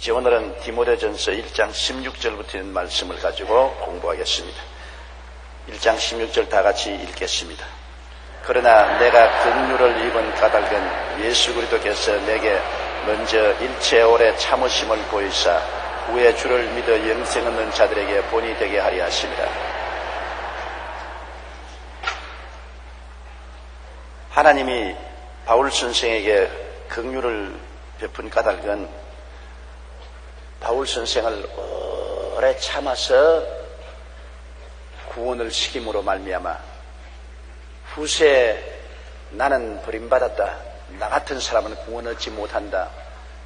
이제 오늘은 디모데전서 1장 16절부터 있는 말씀을 가지고 공부하겠습니다. 1장 16절 다 같이 읽겠습니다. 그러나 내가 긍휼을 입은 까닭은 예수 그리스도께서 내게 먼저 일체 오래 참으심을 보이사 후에 주를 믿어 영생 얻는 자들에게 본이 되게 하리 하심이라. 하나님이 바울 선생에게 긍휼을 베푼 까닭은 바울 선생을 오래 참아서 구원을 시킴으로 말미암아 후세에 나는 버림받았다, 나 같은 사람은 구원 얻지 못한다,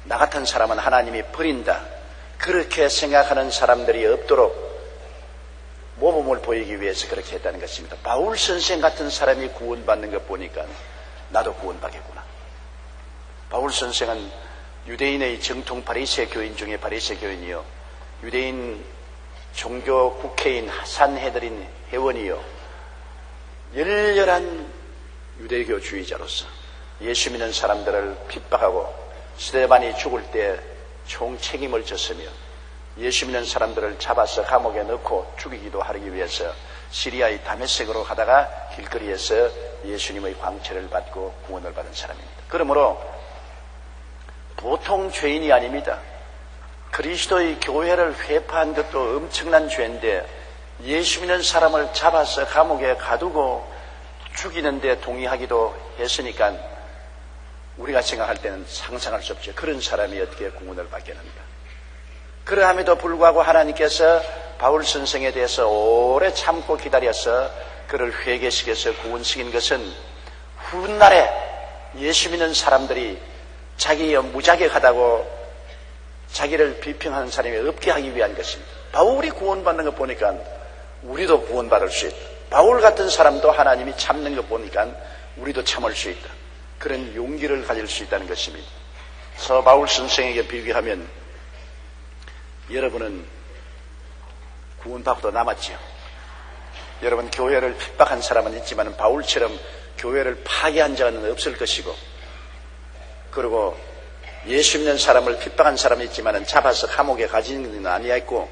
나 같은 사람은 하나님이 버린다, 그렇게 생각하는 사람들이 없도록 모범을 보이기 위해서 그렇게 했다는 것입니다. 바울 선생 같은 사람이 구원받는 것 보니까 나도 구원받겠구나. 바울 선생은 유대인의 정통 바리새 교인 중에 바리새 교인이요, 유대인 종교 국회인 산헤드린 회원이요, 열렬한 유대교주의자로서 예수 믿는 사람들을 핍박하고 스데반이 죽을 때 총책임을 졌으며 예수 믿는 사람들을 잡아서 감옥에 넣고 죽이기도 하기 위해서 시리아의 다메섹으로 가다가 길거리에서 예수님의 광채를 받고 구원을 받은 사람입니다. 그러므로 보통 죄인이 아닙니다. 그리스도의 교회를 회파한 것도 엄청난 죄인데 예수 믿는 사람을 잡아서 감옥에 가두고 죽이는데 동의하기도 했으니까 우리가 생각할 때는 상상할 수 없죠. 그런 사람이 어떻게 구원을 받겠는가. 그러함에도 불구하고 하나님께서 바울 선생에 대해서 오래 참고 기다려서 그를 회개시켜서 구원시킨 것은 훗날에 예수 믿는 사람들이 자기 무자격하다고 자기를 비평하는 사람이 없게 하기 위한 것입니다. 바울이 구원받는 것 보니까 우리도 구원받을 수 있다. 바울 같은 사람도 하나님이 참는 것 보니까 우리도 참을 수 있다. 그런 용기를 가질 수 있다는 것입니다. 서 바울 선생에게 비교하면 여러분은 구원받고도 남았죠. 여러분 교회를 핍박한 사람은 있지만 바울처럼 교회를 파괴한 자는 없을 것이고, 그리고 예수 믿는 사람을 핍박한 사람이 있지만 잡아서 감옥에 가지는 것은 아니었고,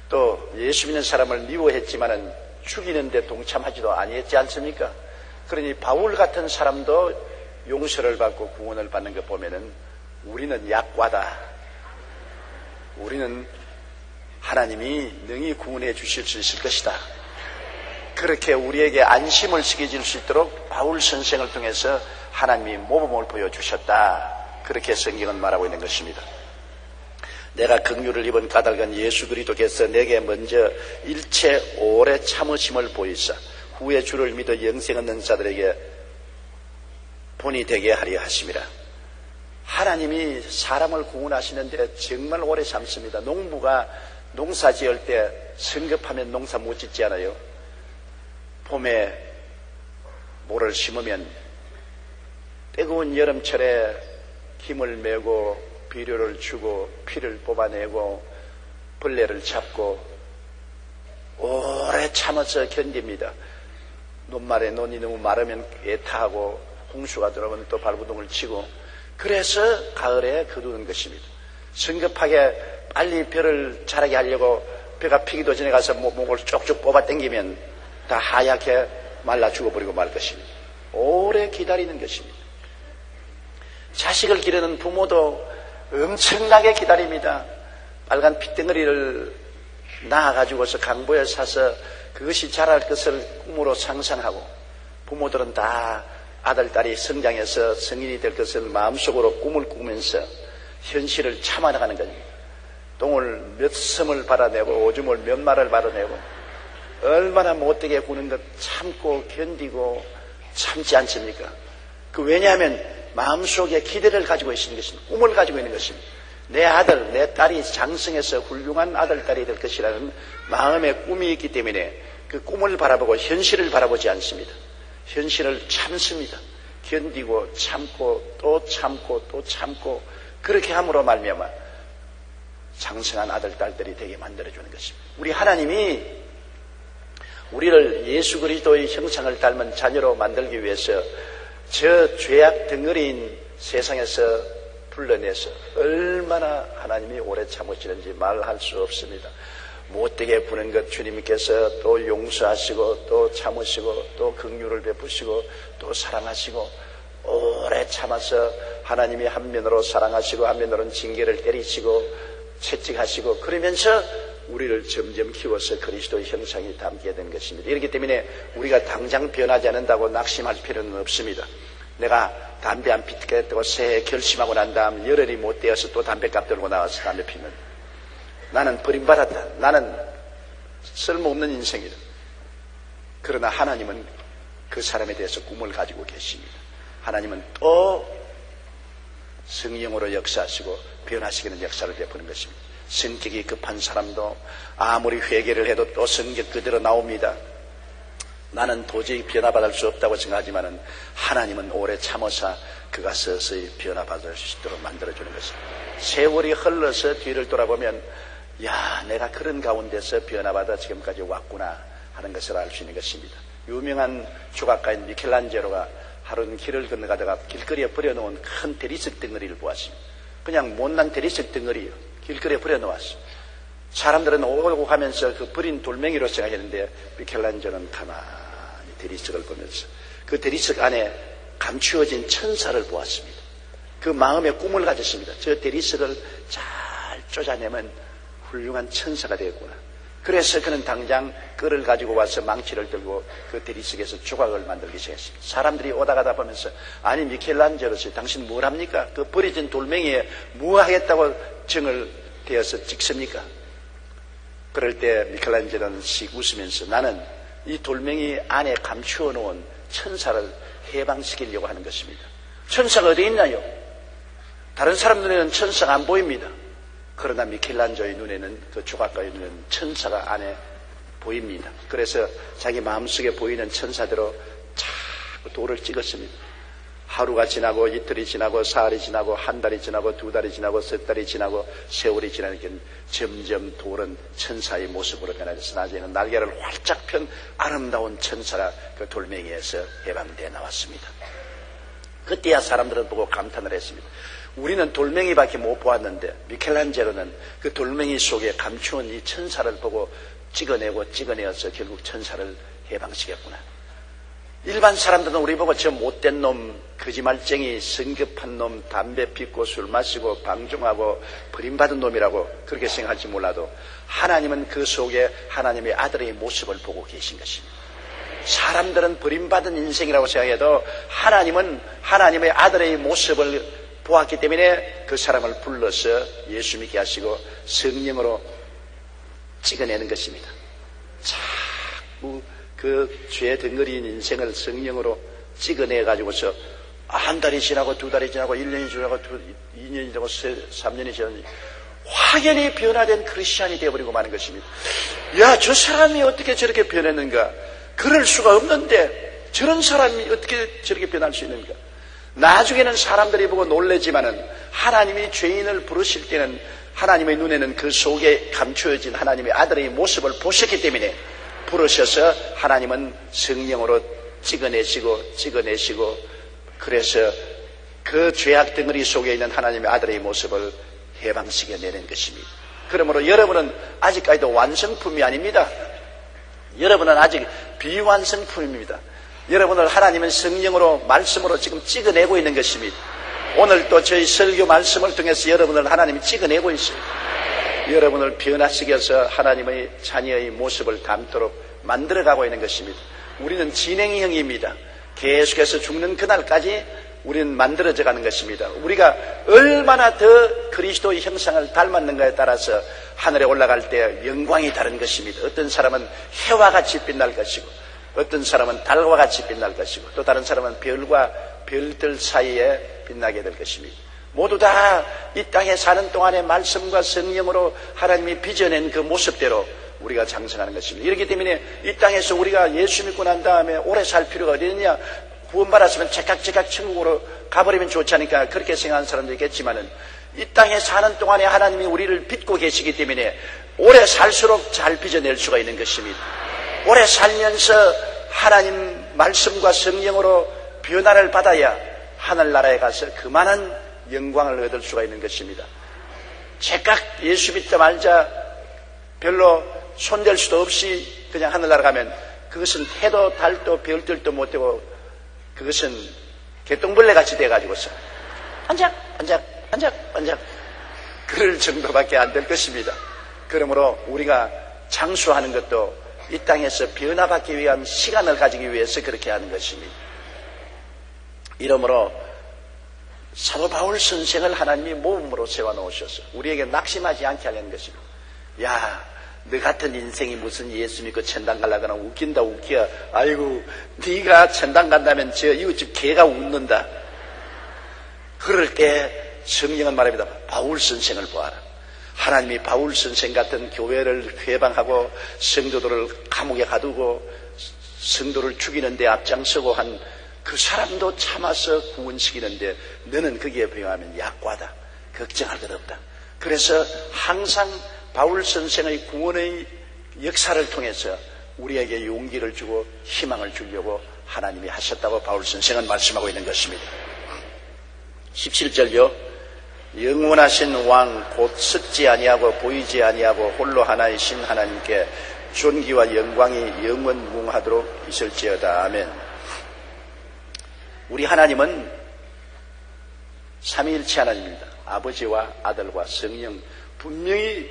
또 예수 믿는 사람을 미워했지만 죽이는데 동참하지도 아니했지 않습니까? 그러니 바울 같은 사람도 용서를 받고 구원을 받는 것 보면은 우리는 약과다. 우리는 하나님이 능히 구원해 주실 수 있을 것이다. 그렇게 우리에게 안심을 시켜줄 수 있도록 바울 선생을 통해서 하나님이 모범을 보여주셨다. 그렇게 성경은 말하고 있는 것입니다. 내가 긍휼을 입은 까닭은 예수 그리스도께서 내게 먼저 일체 오래 참으심을 보이사 후에 주를 믿어 영생 얻는 자들에게 본이 되게 하려 하심이라. 하나님이 사람을 구원하시는데 정말 오래 참습니다. 농부가 농사 지을 때 성급하면 농사 못 짓지 않아요? 봄에 모를 심으면 뜨거운 여름철에 힘을 메고 비료를 주고 피를 뽑아내고 벌레를 잡고 오래 참아서 견딥니다. 논말에 논이 너무 마르면 애타하고 홍수가 들어오면 또 발부동을 치고, 그래서 가을에 거두는 것입니다. 성급하게 빨리 벼를 자라게 하려고 벼가 피기도 전에 가서 목을 쪽쪽 뽑아 당기면 다 하얗게 말라 죽어버리고 말 것입니다. 오래 기다리는 것입니다. 자식을 기르는 부모도 엄청나게 기다립니다. 빨간 핏덩어리를 낳아가지고서 강보에 사서 그것이 자랄 것을 꿈으로 상상하고, 부모들은 다 아들, 딸이 성장해서 성인이 될 것을 마음속으로 꿈을 꾸면서 현실을 참아나가는 겁니다. 똥을 몇 섬을 발아내고 오줌을 몇 마를 발아내고 얼마나 못되게 구는 것 참고 견디고 참지 않습니까? 왜냐하면 마음속에 기대를 가지고 있는 것입니다. 꿈을 가지고 있는 것입니다. 내 아들, 내 딸이 장성해서 훌륭한 아들, 딸이 될 것이라는 마음의 꿈이 있기 때문에 그 꿈을 바라보고 현실을 바라보지 않습니다. 현실을 참습니다. 견디고 참고 또 참고 또 참고, 그렇게 함으로 말미암아 장성한 아들, 딸들이 되게 만들어주는 것입니다. 우리 하나님이 우리를 예수 그리스도의 형상을 닮은 자녀로 만들기 위해서 저 죄악 덩어리인 세상에서 불러내서 얼마나 하나님이 오래 참으시는지 말할 수 없습니다. 못되게 구는 것 주님께서 또 용서하시고 또 참으시고 또 긍휼을 베푸시고 또 사랑하시고 오래 참아서 하나님이 한면으로 사랑하시고 한면으로는 징계를 때리시고 채찍하시고 그러면서 우리를 점점 키워서 그리스도의 형상이 담게 된 것입니다. 이렇기 때문에 우리가 당장 변하지 않는다고 낙심할 필요는 없습니다. 내가 담배 안 피우겠다고 새해 결심하고 난 다음 열흘이 못 되어서 또 담배값 들고 나와서 담배 피면 나는 버림받았다. 나는 쓸모없는 인생이다. 그러나 하나님은 그 사람에 대해서 꿈을 가지고 계십니다. 하나님은 또 성령으로 역사하시고 변화시키는 역사를 베푸는 것입니다. 성격이 급한 사람도 아무리 회개를 해도 또 성격 그대로 나옵니다. 나는 도저히 변화받을 수 없다고 생각하지만 하나님은 오래 참으사 그가 서서히 변화받을 수 있도록 만들어주는 것입니다. 세월이 흘러서 뒤를 돌아보면 야, 내가 그런 가운데서 변화받아 지금까지 왔구나 하는 것을 알 수 있는 것입니다. 유명한 조각가인 미켈란젤로가 하루는 길을 건너가다가 길거리에 버려놓은 큰 대리석 덩어리를 보았습니다. 그냥 못난 대리석 덩어리요. 길거리에 버려놓았어요. 사람들은 오고 가면서 그 버린 돌멩이로 생각했는데 미켈란젤로는 가만히 대리석을 보면서 그 대리석 안에 감추어진 천사를 보았습니다. 그 마음에 꿈을 가졌습니다. 저 대리석을 잘 쫓아내면 훌륭한 천사가 되겠구나. 그래서 그는 당장 끌을 가지고 와서 망치를 들고 그 대리석에서 조각을 만들기 시작했습니다. 사람들이 오다 가다 보면서 아니 미켈란젤로씨 당신 뭘 합니까? 그 버려진 돌멩이에 뭐 하겠다고 정을 대어서 찍습니까? 그럴 때 미켈란젤로는 씩 웃으면서 나는 이 돌멩이 안에 감추어 놓은 천사를 해방시키려고 하는 것입니다. 천사가 어디 있나요? 다른 사람 눈에는 천사가 안 보입니다. 그러나 미켈란젤로의 눈에는 그 조각가의 눈에는 천사가 안에 보입니다. 그래서 자기 마음속에 보이는 천사대로 자꾸 돌을 찍었습니다. 하루가 지나고 이틀이 지나고 사흘이 지나고 한 달이 지나고 두 달이 지나고 석 달이 지나고 세월이 지나니까 점점 돌은 천사의 모습으로 변화돼서 나중에는 날개를 활짝 편 아름다운 천사가 그 돌멩이에서 해방되어 나왔습니다. 그때야 사람들은 보고 감탄을 했습니다. 우리는 돌멩이밖에 못 보았는데 미켈란젤로는 그 돌멩이 속에 감추어온 이 천사를 보고 찍어내어서 결국 천사를 해방시켰구나. 일반 사람들은 우리 보고 저 못된 놈, 거짓말쟁이, 성급한 놈, 담배 피우고 술 마시고 방종하고 버림받은 놈이라고 그렇게 생각할지 몰라도 하나님은 그 속에 하나님의 아들의 모습을 보고 계신 것입니다. 사람들은 버림받은 인생이라고 생각해도 하나님은 하나님의 아들의 모습을 보았기 때문에 그 사람을 불러서 예수 믿게 하시고 성령으로 찍어내는 것입니다. 자꾸 그 죄 덩어리인 인생을 성령으로 찍어내가지고서 한 달이 지나고 두 달이 지나고 1년이 지나고 2년이 지나고 3년이 지나고 확연히 변화된 크리스찬이 되어버리고 마는 것입니다. 야, 저 사람이 어떻게 저렇게 변했는가? 그럴 수가 없는데 저런 사람이 어떻게 저렇게 변할 수 있는가? 나중에는 사람들이 보고 놀라지만은 하나님이 죄인을 부르실 때는 하나님의 눈에는 그 속에 감추어진 하나님의 아들의 모습을 보셨기 때문에 부르셔서 하나님은 성령으로 찍어내시고 그래서 그 죄악 덩어리 속에 있는 하나님의 아들의 모습을 해방시켜내는 것입니다. 그러므로 여러분은 아직까지도 완성품이 아닙니다. 여러분은 아직 비완성품입니다. 여러분을 하나님은 성령으로 말씀으로 지금 찍어내고 있는 것입니다. 오늘 또 저희 설교 말씀을 통해서 여러분을 하나님이 찍어내고 있어요. 여러분을 변화시켜서 하나님의 자녀의 모습을 담도록 만들어가고 있는 것입니다. 우리는 진행형입니다. 계속해서 죽는 그날까지 우리는 만들어져 가는 것입니다. 우리가 얼마나 더 그리스도의 형상을 닮았는가에 따라서 하늘에 올라갈 때 영광이 다른 것입니다. 어떤 사람은 해와 같이 빛날 것이고 어떤 사람은 달과 같이 빛날 것이고 또 다른 사람은 별과 별들 사이에 빛나게 될 것입니다. 모두 다 이 땅에 사는 동안에 말씀과 성령으로 하나님이 빚어낸 그 모습대로 우리가 장성하는 것입니다. 이렇기 때문에 이 땅에서 우리가 예수 믿고 난 다음에 오래 살 필요가 어디 있느냐? 구원받았으면 제깍제깍 천국으로 가버리면 좋지 않을까 그렇게 생각하는 사람도 있겠지만은 이 땅에 사는 동안에 하나님이 우리를 빚고 계시기 때문에 오래 살수록 잘 빚어낼 수가 있는 것입니다. 오래 살면서 하나님 말씀과 성령으로 변화를 받아야 하늘나라에 가서 그만한 영광을 얻을 수가 있는 것입니다. 제깍 예수 믿자마자 별로 손댈 수도 없이 그냥 하늘나라 가면 그것은 해도 달도 별들도 못 되고 그것은 개똥벌레 같이 돼가지고서 반짝 그럴 정도밖에 안 될 것입니다. 그러므로 우리가 장수하는 것도 이 땅에서 변화받기 위한 시간을 가지기 위해서 그렇게 하는 것입니다. 이러므로 사도 바울 선생을 하나님이 모범으로 세워놓으셔서 우리에게 낙심하지 않게 하려는 것입니다. 야, 너 같은 인생이 무슨 예수 믿고 천당 가려거나 웃긴다 웃겨. 아이고, 네가 천당 간다면 저 이웃집 개가 웃는다. 그럴 때 성령은 말합니다. 바울 선생을 보아라. 하나님이 바울 선생 같은 교회를 회방하고 성도들을 감옥에 가두고 성도를 죽이는 데 앞장서고 한 그 사람도 참아서 구원시키는데 너는 거기에 비하면 약과다. 걱정할 것 없다. 그래서 항상 바울 선생의 구원의 역사를 통해서 우리에게 용기를 주고 희망을 주려고 하나님이 하셨다고 바울 선생은 말씀하고 있는 것입니다. 17절요. 영원하신 왕 곧 썩지 아니하고 보이지 아니하고 홀로 하나이신 하나님께 존귀와 영광이 영원무궁하도록 있을지어다. 아멘. 우리 하나님은 삼위일체 하나님입니다. 아버지와 아들과 성령. 분명히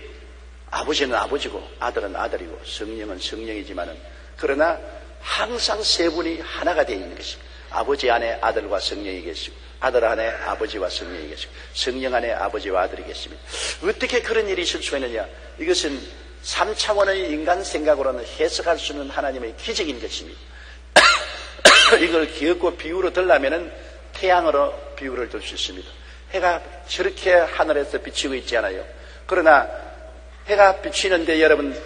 아버지는 아버지고 아들은 아들이고 성령은 성령이지만은 그러나 항상 세 분이 하나가 되어 있는 것입니다. 아버지 안에 아들과 성령이 계시고 아들 안에 아버지와 성령이 계시고 성령 안에 아버지와 아들이 계십니다. 어떻게 그런 일이 있을 수가 있느냐? 이것은 3차원의 인간 생각으로는 해석할 수 없는 하나님의 기적인 것입니다. 이걸 기억고 비유로 들려면은 태양으로 비유를 들 수 있습니다. 해가 저렇게 하늘에서 비치고 있지 않아요. 그러나 해가 비치는데 여러분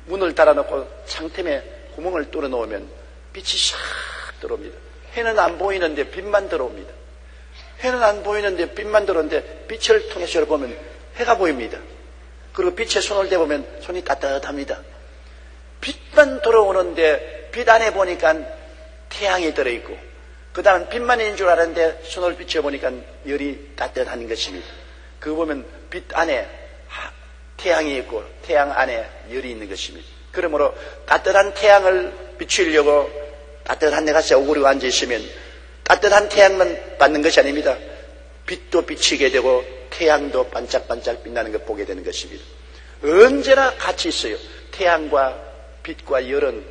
문을 달아놓고 창틈에 구멍을 뚫어 놓으면 빛이 샥 들어옵니다. 해는 안 보이는데 빛만 들어옵니다. 해는 안 보이는데 빛만 들어오는데 빛을 통해서 보면 해가 보입니다. 그리고 빛에 손을 대보면 손이 따뜻합니다. 빛만 들어오는데 빛 안에 보니까 태양이 들어있고 그 다음 빛만 있는 줄 알았는데 손을 비춰보니까 열이 따뜻한 것입니다. 그거 보면 빛 안에 태양이 있고 태양 안에 열이 있는 것입니다. 그러므로 따뜻한 태양을 비추려고 따뜻한 데 가서 오그리고 앉아있으면 따뜻한 태양만 받는 것이 아닙니다. 빛도 비치게 되고 태양도 반짝반짝 빛나는 걸 보게 되는 것입니다. 언제나 같이 있어요. 태양과 빛과 열은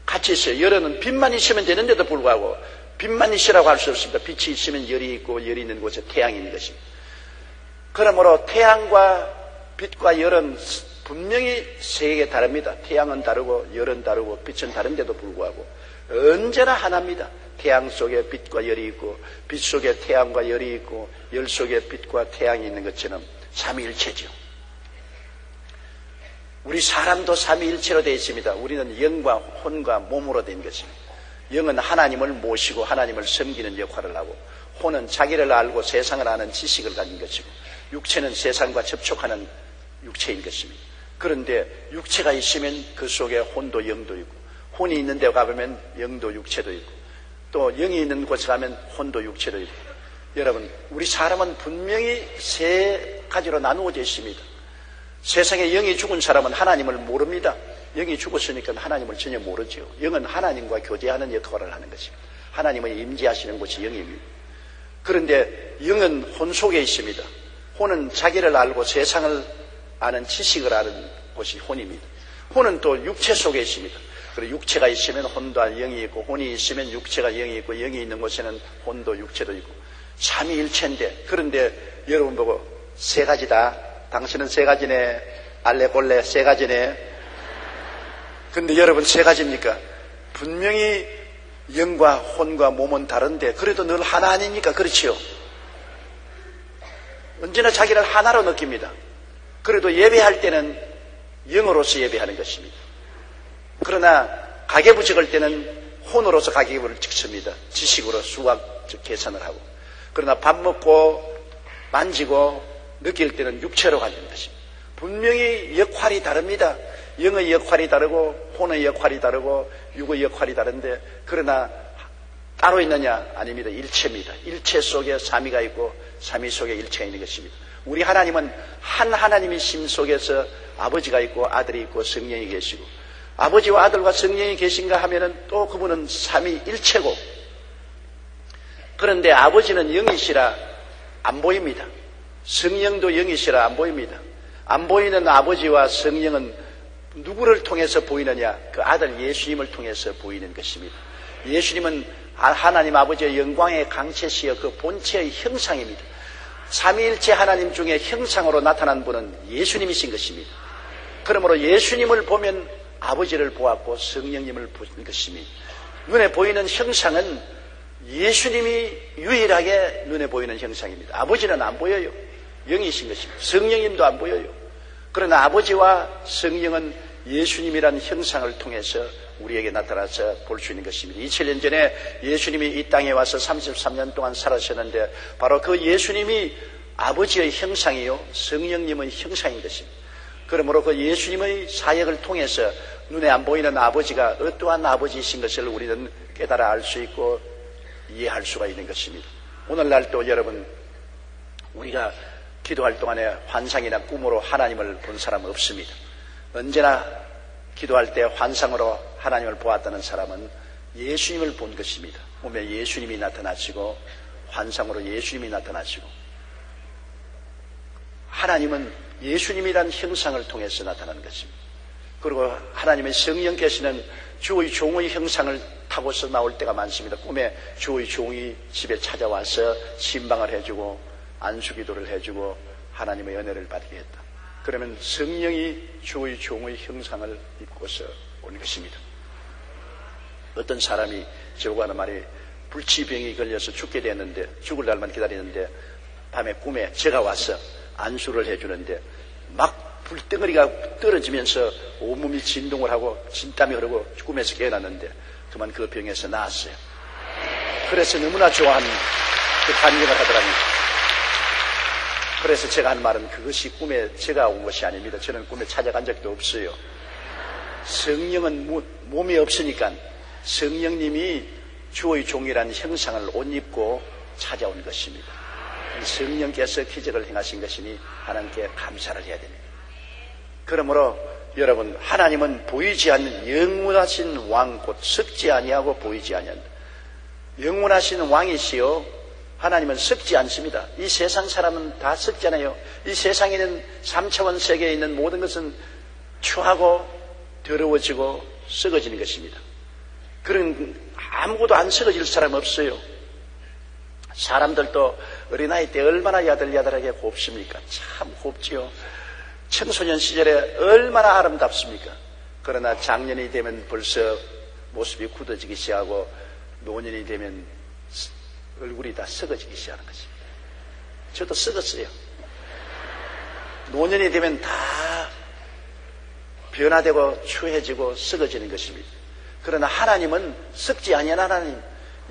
같이 있어요. 열은 빛만 있으면 되는데도 불구하고 빛만 있으라고 할 수 없습니다. 빛이 있으면 열이 있고 열이 있는 곳에 태양이 있는 것입니다. 그러므로 태양과 빛과 열은 분명히 세계가 다릅니다. 태양은 다르고 열은 다르고 빛은 다른데도 불구하고 언제나 하나입니다. 태양 속에 빛과 열이 있고 빛 속에 태양과 열이 있고 열 속에 빛과 태양이 있는 것처럼 삼위일체죠. 우리 사람도 삼위일체로 되어 있습니다. 우리는 영과 혼과 몸으로 된 것입니다. 영은 하나님을 모시고 하나님을 섬기는 역할을 하고 혼은 자기를 알고 세상을 아는 지식을 가진 것이고 육체는 세상과 접촉하는 육체인 것입니다. 그런데 육체가 있으면 그 속에 혼도 영도 있고 혼이 있는 데 가보면 영도 육체도 있고 또 영이 있는 곳에 가면 혼도 육체도 있고 여러분 우리 사람은 분명히 세 가지로 나누어져 있습니다. 세상에 영이 죽은 사람은 하나님을 모릅니다. 영이 죽었으니까 하나님을 전혀 모르죠. 영은 하나님과 교제하는 역할을 하는 것입니다. 하나님은 임재하시는 곳이 영입니다. 그런데 영은 혼 속에 있습니다. 혼은 자기를 알고 세상을 아는 지식을 아는 곳이 혼입니다. 혼은 또 육체 속에 있습니다. 그리고 육체가 있으면 혼도 영이 있고 혼이 있으면 육체가 영이 있고 영이 있는 곳에는 혼도 육체도 있고 삼위일체인데 그런데 여러분 보고 세 가지다. 당신은 세 가지네. 알레골레 세 가지네. 근데 여러분 세 가지입니까? 분명히 영과 혼과 몸은 다른데 그래도 늘 하나 아닙니까? 그렇지요? 언제나 자기를 하나로 느낍니다. 그래도 예배할 때는 영으로서 예배하는 것입니다. 그러나 가계부 적을 때는 혼으로서 가계부를 적습니다. 지식으로 수학 계산을 하고. 그러나 밥 먹고 만지고 느낄 때는 육체로 가지는 것입니다. 분명히 역할이 다릅니다. 영의 역할이 다르고 혼의 역할이 다르고 육의 역할이 다른데 그러나 따로 있느냐? 아닙니다. 일체입니다. 일체 속에 삼위가 있고 삼위 속에 일체가 있는 것입니다. 우리 하나님은 한 하나님의 심 속에서 아버지가 있고 아들이 있고 성령이 계시고, 아버지와 아들과 성령이 계신가 하면은 또 그분은 삼위일체고, 그런데 아버지는 영이시라 안 보입니다. 성령도 영이시라 안 보입니다. 안 보이는 아버지와 성령은 누구를 통해서 보이느냐? 그 아들 예수님을 통해서 보이는 것입니다. 예수님은 하나님 아버지의 영광의 강체시여 그 본체의 형상입니다. 삼위일체 하나님 중에 형상으로 나타난 분은 예수님이신 것입니다. 그러므로 예수님을 보면 아버지를 보았고 성령님을 보는 것입니다. 눈에 보이는 형상은 예수님이 유일하게 눈에 보이는 형상입니다. 아버지는 안 보여요. 영이신 것입니다. 성령님도 안 보여요. 그러나 아버지와 성령은 예수님이라는 형상을 통해서 우리에게 나타나서 볼 수 있는 것입니다. 2000년 전에 예수님이 이 땅에 와서 33년 동안 살아셨는데 바로 그 예수님이 아버지의 형상이요 성령님의 형상인 것입니다. 그러므로 그 예수님의 사역을 통해서 눈에 안 보이는 아버지가 어떠한 아버지이신 것을 우리는 깨달아 알 수 있고 이해할 수가 있는 것입니다. 오늘날 또 여러분, 우리가 기도할 동안에 환상이나 꿈으로 하나님을 본 사람은 없습니다. 언제나 기도할 때 환상으로 하나님을 보았다는 사람은 예수님을 본 것입니다. 꿈에 예수님이 나타나시고 환상으로 예수님이 나타나시고, 하나님은 예수님이란 형상을 통해서 나타나는 것입니다. 그리고 하나님의 성령께서는 주의 종의 형상을 타고서 나올 때가 많습니다. 꿈에 주의 종이 집에 찾아와서 신방을 해주고 안수기도를 해주고 하나님의 은혜를 받게 했다. 그러면 성령이 주의 종의 형상을 입고서 온 것입니다. 어떤 사람이 저하고 하는 말이 불치병이 걸려서 죽게 됐는데, 죽을 날만 기다리는데 밤에 꿈에 제가 와서 안수를 해주는데 막 불덩어리가 떨어지면서 온몸이 진동을 하고 진땀이 흐르고 꿈에서 깨어났는데 그만 그 병에서 나았어요. 그래서 너무나 좋아하는 그 간증을 하더랍니다. 그래서 제가 한 말은 그것이 꿈에 제가 온 것이 아닙니다. 저는 꿈에 찾아간 적도 없어요. 성령은 몸이 없으니까 성령님이 주의 종이라는 형상을 옷 입고 찾아온 것입니다. 성령께서 기적을 행하신 것이니 하나님께 감사를 해야 됩니다. 그러므로 여러분, 하나님은 보이지 않는 영원하신 왕, 곧 썩지 아니하고 보이지 아니한다. 영원하신 왕이시요 하나님은 썩지 않습니다. 이 세상 사람은 다 썩잖아요. 이 세상에는 3차원 세계에 있는 모든 것은 추하고 더러워지고 썩어지는 것입니다. 그런 아무것도 안 썩어질 사람 없어요. 사람들도 어린아이 때 얼마나 야들야들하게 곱습니까? 참 곱지요. 청소년 시절에 얼마나 아름답습니까? 그러나 장년이 되면 벌써 모습이 굳어지기 시작하고 노년이 되면 얼굴이 다 썩어지기 시작하는 것입니다. 저도 썩었어요. 노년이 되면 다 변화되고 추해지고 썩어지는 것입니다. 그러나 하나님은 썩지 아니한 하나님,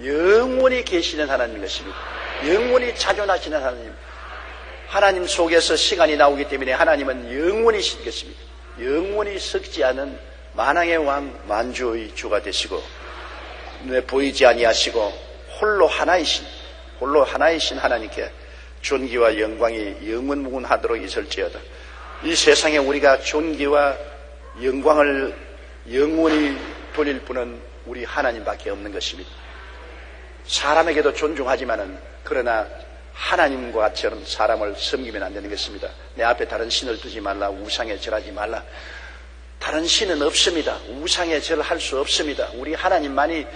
영원히 계시는 하나님인 것입니다. 영원히 자존하시는 하나님, 하나님 속에서 시간이 나오기 때문에 하나님은 영원히신 것입니다. 영원히 썩지 않은 만왕의 왕, 만주의 주가 되시고 눈에 보이지 아니하시고 홀로 하나이신 하나님께 존귀와 영광이 영원무궁하도록 있을지어다. 이 세상에 우리가 존귀와 영광을 영원히 돌릴 분은 우리 하나님밖에 없는 것입니다. 사람에게도 존중하지만은 그러나 하나님과 같이는 사람을 섬기면 안 되는 것입니다. 내 앞에 다른 신을 두지 말라, 우상에 절하지 말라. 다른 신은 없습니다. 우상에 절할 수 없습니다. 우리 하나님만이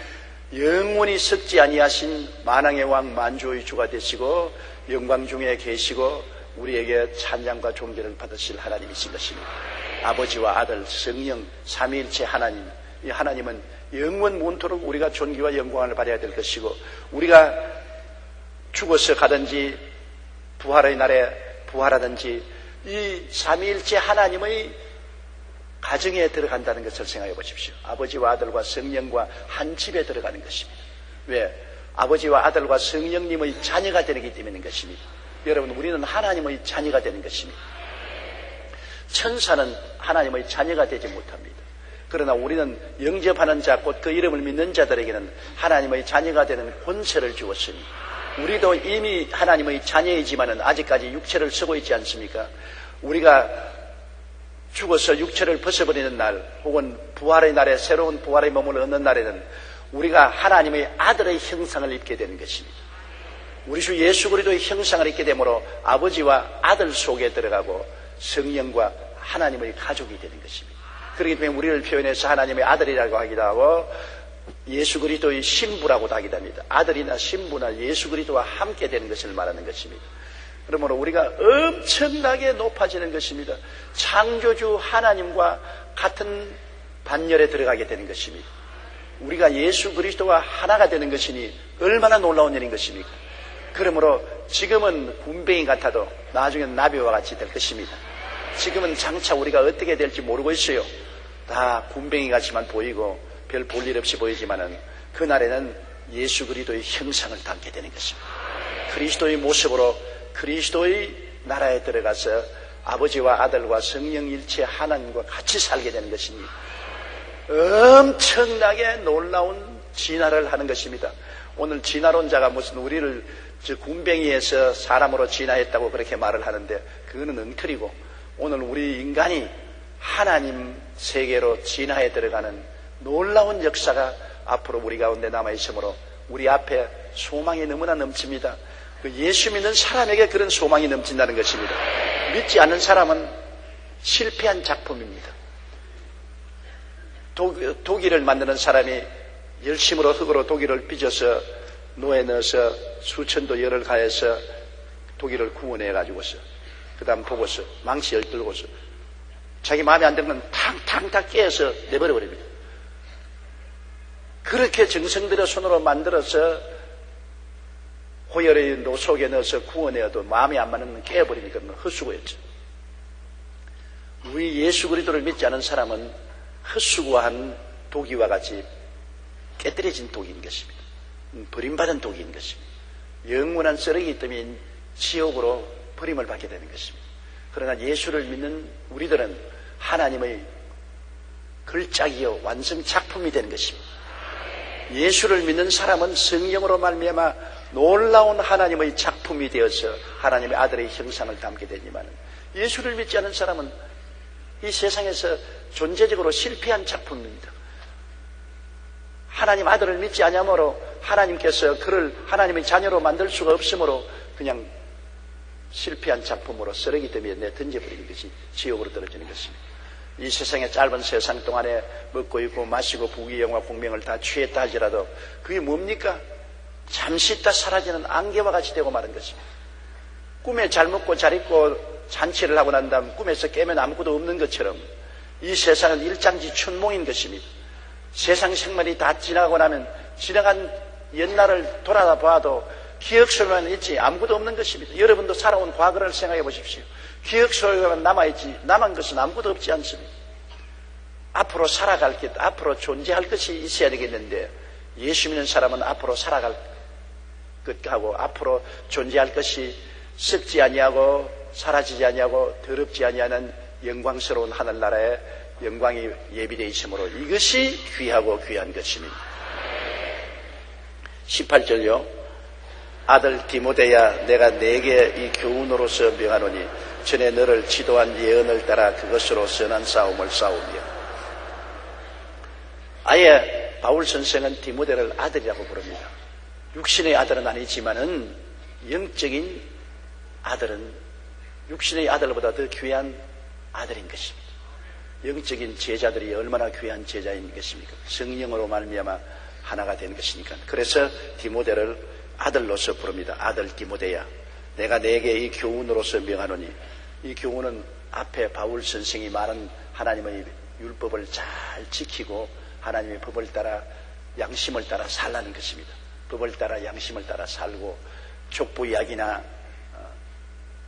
영원히 썩지 아니하신 만왕의 왕, 만주의 주가 되시고 영광 중에 계시고 우리에게 찬양과 존귀를 받으실 하나님이신 것입니다. 아버지와 아들, 성령, 삼위일체 하나님, 이 하나님은 영원 무한토록 우리가 존귀와 영광을 받아야 될 것이고, 우리가 죽어서 가든지 부활의 날에 부활하든지 이 삼위일체 하나님의 가정에 들어간다는 것을 생각해 보십시오. 아버지와 아들과 성령과 한 집에 들어가는 것입니다. 왜? 아버지와 아들과 성령님의 자녀가 되기 때문인 것입니다. 여러분, 우리는 하나님의 자녀가 되는 것입니다. 천사는 하나님의 자녀가 되지 못합니다. 그러나 우리는 영접하는 자, 곧 그 이름을 믿는 자들에게는 하나님의 자녀가 되는 권세를 주었으니, 우리도 이미 하나님의 자녀이지만은 아직까지 육체를 쓰고 있지 않습니까? 우리가 죽어서 육체를 벗어버리는 날, 혹은 부활의 날에, 새로운 부활의 몸을 얻는 날에는 우리가 하나님의 아들의 형상을 입게 되는 것입니다. 우리 주 예수 그리스도의 형상을 입게 되므로 아버지와 아들 속에 들어가고 성령과 하나님의 가족이 되는 것입니다. 그렇기 때문에 우리를 표현해서 하나님의 아들이라고 하기도 하고 예수 그리스도의 신부라고도 하기도 합니다. 아들이나 신부나 예수 그리스도와 함께 되는 것을 말하는 것입니다. 그러므로 우리가 엄청나게 높아지는 것입니다. 창조주 하나님과 같은 반열에 들어가게 되는 것입니다. 우리가 예수 그리스도와 하나가 되는 것이니 얼마나 놀라운 일인 것입니까? 그러므로 지금은 군뱅이 같아도 나중에는 나비와 같이 될 것입니다. 지금은 장차 우리가 어떻게 될지 모르고 있어요. 다 군뱅이 같이만 보이고 별 볼 일 없이 보이지만은 그날에는 예수 그리스도의 형상을 담게 되는 것입니다. 그리스도의 모습으로 그리스도의 나라에 들어가서 아버지와 아들과 성령 일체 하나님과 같이 살게 되는 것이니 엄청나게 놀라운 진화를 하는 것입니다. 오늘 진화론자가 무슨 우리를 군뱅이에서 사람으로 진화했다고 그렇게 말을 하는데 그거는 엉터리고, 오늘 우리 인간이 하나님 세계로 진화에 들어가는 놀라운 역사가 앞으로 우리 가운데 남아있으므로 우리 앞에 소망이 너무나 넘칩니다. 예수 믿는 사람에게 그런 소망이 넘친다는 것입니다. 믿지 않는 사람은 실패한 작품입니다. 도기를 만드는 사람이 열심으로 흙으로 도기를 빚어서 노에 넣어서 수천도 열을 가해서 도기를 구워내가지고서 그 다음 보고서 망치 열들고서 자기 마음에 안 들면 탕탕탕 깨서 내버려버립니다. 그렇게 정성들여 손으로 만들어서 호열의 노 속에 넣어서 구워내어도 마음에 안 맞으면 깨어버리니까 헛수고였죠. 우리 예수 그리스도를 믿지 않은 사람은 헛수고한 도기와 같이 깨뜨려진 독인 것입니다. 버림받은 독인 것입니다. 영원한 쓰레기 때문에 지옥으로 버림을 받게 되는 것입니다. 그러나 예수를 믿는 우리들은 하나님의 걸작이요 완성 작품이 되는 것입니다. 예수를 믿는 사람은 성령으로 말미암아 놀라운 하나님의 작품이 되어서 하나님의 아들의 형상을 담게 되지만, 예수를 믿지 않은 사람은 이 세상에서 존재적으로 실패한 작품입니다. 하나님 아들을 믿지 않으므로 하나님께서 그를 하나님의 자녀로 만들 수가 없으므로 그냥 실패한 작품으로 쓰레기 때문에 내던져버리는 것이 지옥으로 떨어지는 것입니다. 이 세상의 짧은 세상 동안에 먹고 입고 마시고 부귀영화 공명을 다 취했다 할지라도 그게 뭡니까? 잠시 있다 사라지는 안개와 같이 되고 마는 것입니다. 꿈에 잘 먹고 잘 입고 잔치를 하고 난 다음 꿈에서 깨면 아무것도 없는 것처럼 이 세상은 일장지춘몽인 것입니다. 세상 생활이 다 지나가고 나면 지나간 옛날을 돌아봐도 기억 속에만 있지 아무것도 없는 것입니다. 여러분도 살아온 과거를 생각해 보십시오. 기억 속에만 남아있지 남은 것은 아무것도 없지 않습니다. 앞으로 살아갈 것, 앞으로 존재할 것이 있어야 되겠는데 예수 믿는 사람은 앞으로 살아갈 것하고 앞으로 존재할 것이 썩지 아니하고 사라지지 아니하고 더럽지 아니하는 영광스러운 하늘나라의 영광이 예비되어 있으므로 이것이 귀하고 귀한 것입니다. 18절요. 아들 디모데야, 내가 네게 이 교훈으로서 명하노니 전에 너를 지도한 예언을 따라 그것으로 선한 싸움을 싸우며. 아예 바울 선생은 디모데를 아들이라고 부릅니다. 육신의 아들은 아니지만은 영적인 아들은 육신의 아들보다 더 귀한 아들인 것입니다. 영적인 제자들이 얼마나 귀한 제자인 것입니까? 성령으로 말미암아 하나가 된 것이니까. 그래서 디모데를 아들로서 부릅니다. 아들 디모데야, 내가 내게 이 교훈으로서 명하노니. 이 교훈은 앞에 바울 선생이 말한 하나님의 율법을 잘 지키고 하나님의 법을 따라 양심을 따라 살라는 것입니다. 법을 따라 양심을 따라 살고 족보 이야기나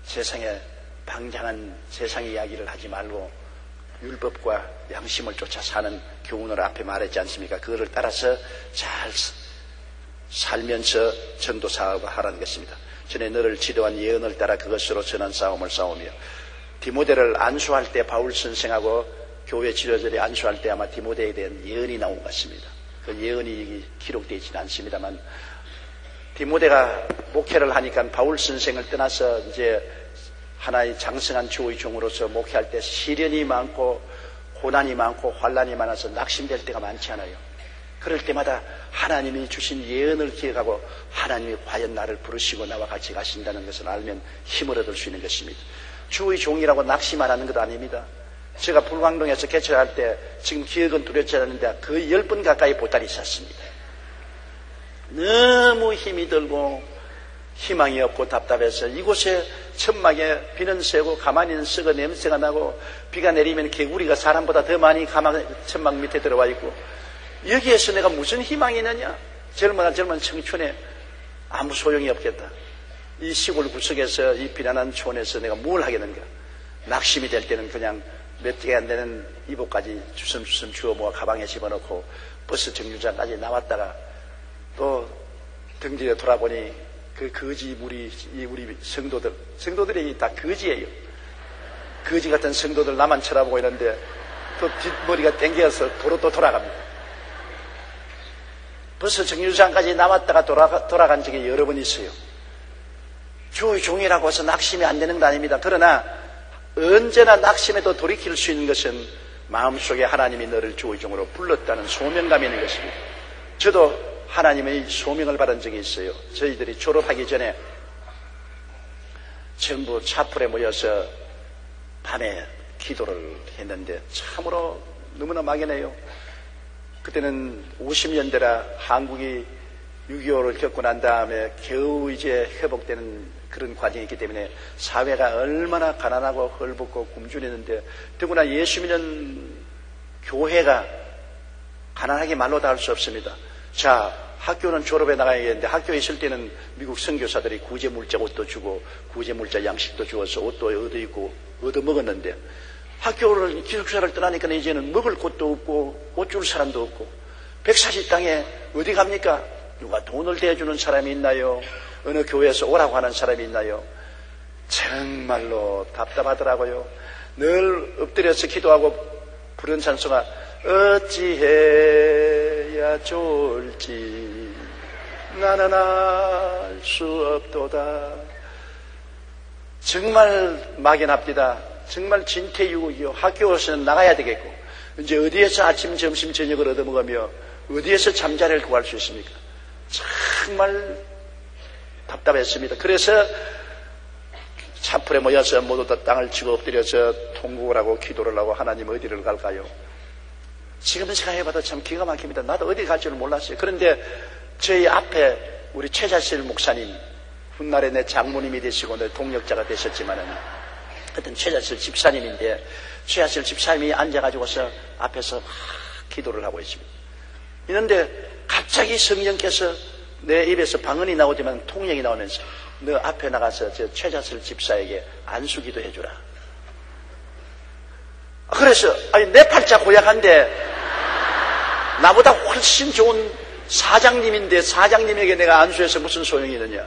세상에 방장한 세상 이야기를 하지 말고 율법과 양심을 쫓아 사는 교훈을 앞에 말했지 않습니까? 그거를 따라서 잘 살면서 전도 사업을 하라는 것입니다. 전에 너를 지도한 예언을 따라 그것으로 선한 싸움을 싸우며. 디모데를 안수할 때 바울 선생하고 교회 지도자들이 안수할 때 아마 디모데에 대한 예언이 나온 것 같습니다. 그 예언이 기록되어 있지는 않습니다만, 디모데가 목회를 하니까 바울 선생을 떠나서 이제 하나의 장성한 주의 종으로서 목회할 때 시련이 많고 고난이 많고 환난이 많아서 낙심될 때가 많지 않아요. 그럴 때마다 하나님이 주신 예언을 기억하고 하나님이 과연 나를 부르시고 나와 같이 가신다는 것을 알면 힘을 얻을 수 있는 것입니다. 주의 종이라고 낙심 안 하는 것 아닙니다. 제가 불광동에서 개척할 때 지금 기억은 두렵지 않은데 거의 10번 가까이 보따리 쌌습니다. 너무 힘이 들고 희망이 없고 답답해서 이곳에 천막에 비는 새고 가만히는 썩어 냄새가 나고 비가 내리면 개구리가 사람보다 더 많이 천막 밑에 들어와 있고 여기에서 내가 무슨 희망이 있느냐? 젊은 청춘에 아무 소용이 없겠다. 이 시골 구석에서 이 비난한 촌에서 내가 뭘 하겠는가? 낙심이 될 때는 그냥 몇 개가 안 되는 이복까지 주섬주섬 주워 모아 가방에 집어넣고 버스 정류장까지 나왔다가 또 등지에 돌아보니 그 거지 무리, 우리 성도들이 다 거지예요. 거지 같은 성도들 나만 쳐다보고 있는데 또 뒷머리가 땡겨서 도로 또 돌아갑니다. 버스 정류장까지 나왔다가 돌아간 적이 여러 번 있어요. 주의 종이라고 해서 낙심이 안 되는 거 아닙니다. 그러나 언제나 낙심에도 돌이킬 수 있는 것은 마음속에 하나님이 너를 주의 종으로 불렀다는 소명감이 있는 것입니다. 저도 하나님의 소명을 받은 적이 있어요. 저희들이 졸업하기 전에 전부 차풀에 모여서 밤에 기도를 했는데 참으로 너무나 막연해요. 그때는 50년대라 한국이 6.25를 겪고 난 다음에 겨우 이제 회복되는 그런 과정이 있기 때문에 사회가 얼마나 가난하고 헐벗고 굶주리는데 더구나 예수 믿는 교회가 가난하게 말로 다 할 수 없습니다. 자, 학교는 졸업해 나가야겠는데 학교에 있을 때는 미국 선교사들이 구제물자 옷도 주고 구제물자 양식도 주어서 옷도 얻어입고 얻어먹었는데 학교를 기숙사를 떠나니까 이제는 먹을 곳도 없고 옷 줄 사람도 없고 140땅에 어디 갑니까? 누가 돈을 대주는 사람이 있나요? 어느 교회에서 오라고 하는 사람이 있나요? 정말로 답답하더라고요. 늘 엎드려서 기도하고 부른 찬송가 어찌해야 좋을지 나는 알 수 없도다. 정말 막연합니다. 정말 진퇴유곡이요. 학교에서는 나가야 되겠고 이제 어디에서 아침, 점심, 저녁을 얻어먹으며 어디에서 잠자리를 구할 수 있습니까? 정말 답답했습니다. 그래서 차풀에 모여서 모두 다 땅을 치고 엎드려서 통곡을 하고 기도를 하고 하나님 어디를 갈까요? 지금 생각해봐도 참 기가 막힙니다. 나도 어디 갈 줄을 몰랐어요. 그런데 저희 앞에 우리 최자실 목사님, 훗날에 내 장모님이 되시고 내 동력자가 되셨지만은 하여튼 최자실 집사님인데 최자실 집사님이 앉아가지고서 앞에서 막 기도를 하고 있습니다. 이런데 갑자기 성령께서 내 입에서 방언이 나오지만 통역이 나오면서 너 앞에 나가서 저 최자실 집사에게 안수기도 해주라. 그래서 아니 내 팔자 고약한데 나보다 훨씬 좋은 사장님인데 사장님에게 내가 안수해서 무슨 소용이 있느냐.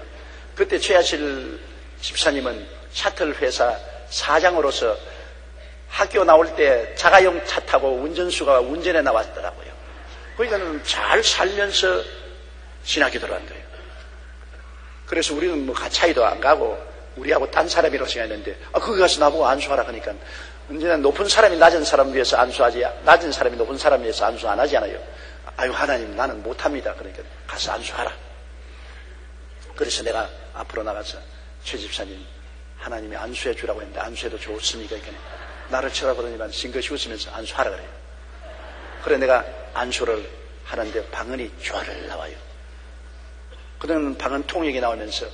그때 최하실 집사님은 샤틀 회사 사장으로서 학교 나올 때 자가용 차 타고 운전수가 운전해 나왔더라고요. 그러니까는 잘 살면서 신학기도를 한 거예요. 그래서 우리는 뭐 차이도 안 가고 우리하고 딴 사람이라고 생각했는데 거기 가서 나보고 안수하라 하니까 언제나 높은 사람이 낮은 사람 위해서 안수하지 낮은 사람이 높은 사람 위해서 안수 안 하잖아요. 아유 하나님 나는 못합니다. 그러니까 가서 안수하라. 그래서 내가 앞으로 나가서 최 집사님 하나님이 안수해 주라고 했는데 안수해도 좋습니까? 그러니까 나를 쳐다보더니만 싱긋이 웃으면서 안수하라 그래요. 그래 내가 안수를 하는데 방언이 쫙 나와요. 그러면 방언 통역이 나오면서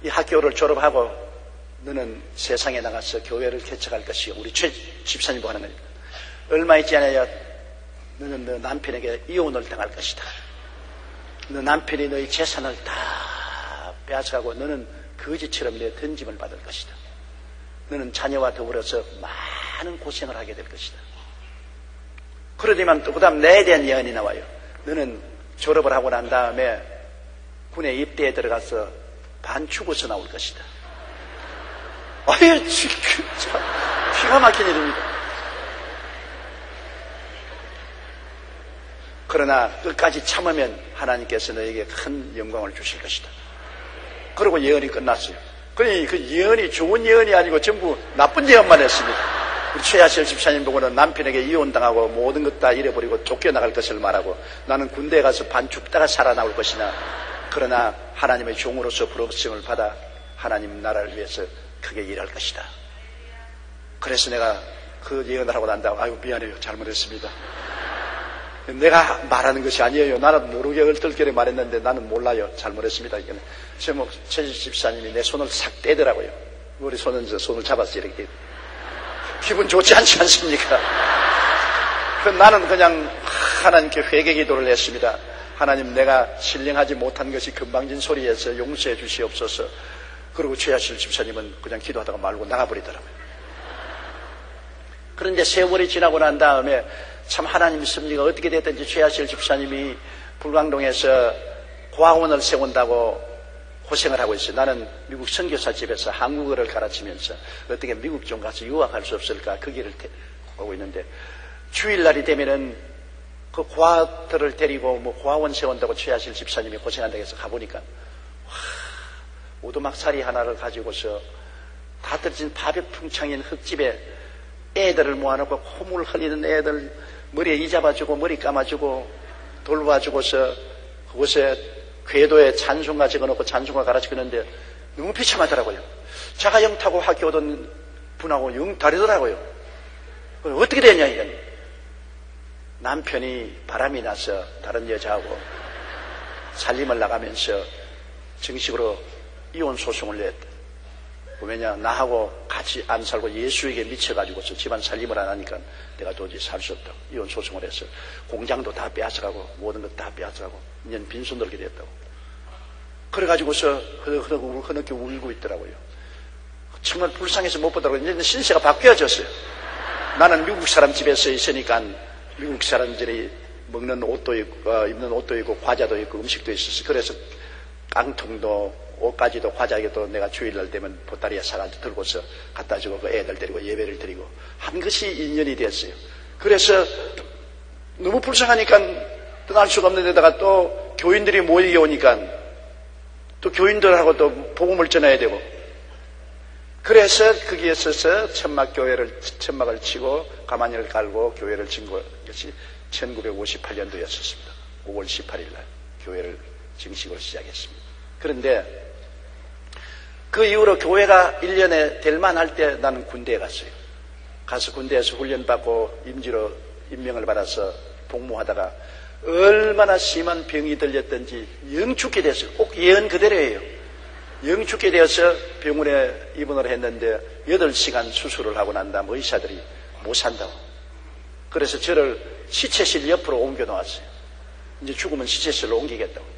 이 학교를 졸업하고 너는 세상에 나가서 교회를 개척할 것이요. 우리 최 집사님도 하는 겁니다. 얼마 있지 않아야 너는 너 남편에게 이혼을 당할 것이다. 너 남편이 너의 재산을 다 빼앗아가고 너는 거지처럼 내 던짐을 받을 것이다. 너는 자녀와 더불어서 많은 고생을 하게 될 것이다. 그러더니만 또 그 다음 내에 대한 예언이 나와요. 너는 졸업을 하고 난 다음에 군에 입대에 들어가서 반죽어서 나올 것이다. 아유, 기가 막힌 일입니다. 그러나 끝까지 참으면 하나님께서 너에게 큰 영광을 주실 것이다. 그리고 예언이 끝났어요. 그러니 그 예언이 좋은 예언이 아니고 전부 나쁜 예언만 했습니다. 우리 최하실 집사님 보고는 남편에게 이혼당하고 모든 것 다 잃어버리고 쫓겨나갈 것을 말하고 나는 군대에 가서 반 죽다가 살아나올 것이나 그러나 하나님의 종으로서 부르심을 받아 하나님 나라를 위해서 크게 일할 것이다. 그래서 내가 그 예언을 하고 난 다음에 아유 미안해요. 잘못했습니다. 내가 말하는 것이 아니에요. 나는 모르게 얼떨결에 말했는데 나는 몰라요. 잘못했습니다. 이거는 최 집사님이 내 손을 싹 떼더라고요. 우리 손을 잡았어요. 이렇게 기분 좋지 않지 않습니까? 나는 그냥 하나님께 회개 기도를 했습니다. 하나님 내가 신령하지 못한 것이 금방진 소리에서 용서해 주시옵소서. 그리고 최하실 집사님은 그냥 기도하다가 말고 나가버리더라고요. 그런데 세월이 지나고 난 다음에 참 하나님 섭리가 어떻게 됐든지 최하실 집사님이 불광동에서 고아원을 세운다고 고생을 하고 있어요. 나는 미국 선교사 집에서 한국어를 가르치면서 어떻게 미국 좀 가서 유학할 수 없을까 그 길을 가고 있는데 주일날이 되면은 그 고아들을 데리고 고아원 세운다고 최하실 집사님이 고생한다고 해서 가보니까 오두막살이 하나를 가지고서 다 떨어진 바베풍창인 흙집에 애들을 모아놓고 콧물 흘리는 애들 머리에 이 잡아주고 머리 감아주고 돌봐주고서 그곳에 궤도에 찬송가 적어놓고 찬송가 가르치는데 너무 비참하더라고요. 자가 영 타고 학교 오던 분하고 영 다르더라고요. 어떻게 됐냐 이건. 남편이 바람이 나서 다른 여자하고 살림을 나가면서 정식으로 이혼 소송을 냈다. 왜냐 나하고 같이 안 살고 예수에게 미쳐가지고서 집안 살림을 안 하니까 내가 도저히 살 수 없다고 이혼 소송을 해서 공장도 다 빼앗아가고 모든 것 다 빼앗아가고 이제는 빈손 들게 됐다고. 그래가지고서 흐느끼 울고 있더라고요. 정말 불쌍해서 못 보더라고요. 이제 신세가 바뀌어졌어요. 나는 미국 사람 집에서 있으니까 미국 사람들이 먹는 옷도 있고 입는 옷도 있고 과자도 있고 음식도 있었어요. 그래서 깡통도 옷까지도 과자에도 내가 주일날 되면 보따리에 사가지고 들고서 갖다 주고 그 애들 데리고 예배를 드리고 한 것이 인연이 됐어요. 그래서 너무 불쌍하니까 떠날 수가 없는 데다가 또 교인들이 모이게 오니까 또 교인들하고 또 복음을 전해야 되고 그래서 거기에 서서 천막을 치고 가마니를 깔고 교회를 진 것이 1958년도였었습니다. 5월 18일 날 교회를 정식으로 시작했습니다. 그런데 그 이후로 교회가 1년에 될만할 때 나는 군대에 갔어요. 가서 군대에서 훈련받고 임지로 임명을 받아서 복무하다가 얼마나 심한 병이 들렸던지 영 죽게 됐어요. 꼭 예언 그대로예요. 영 죽게 되어서 병원에 입원을 했는데 8시간 수술을 하고 난 다음 의사들이 못 산다고. 그래서 저를 시체실 옆으로 옮겨 놓았어요. 이제 죽으면 시체실로 옮기겠다고.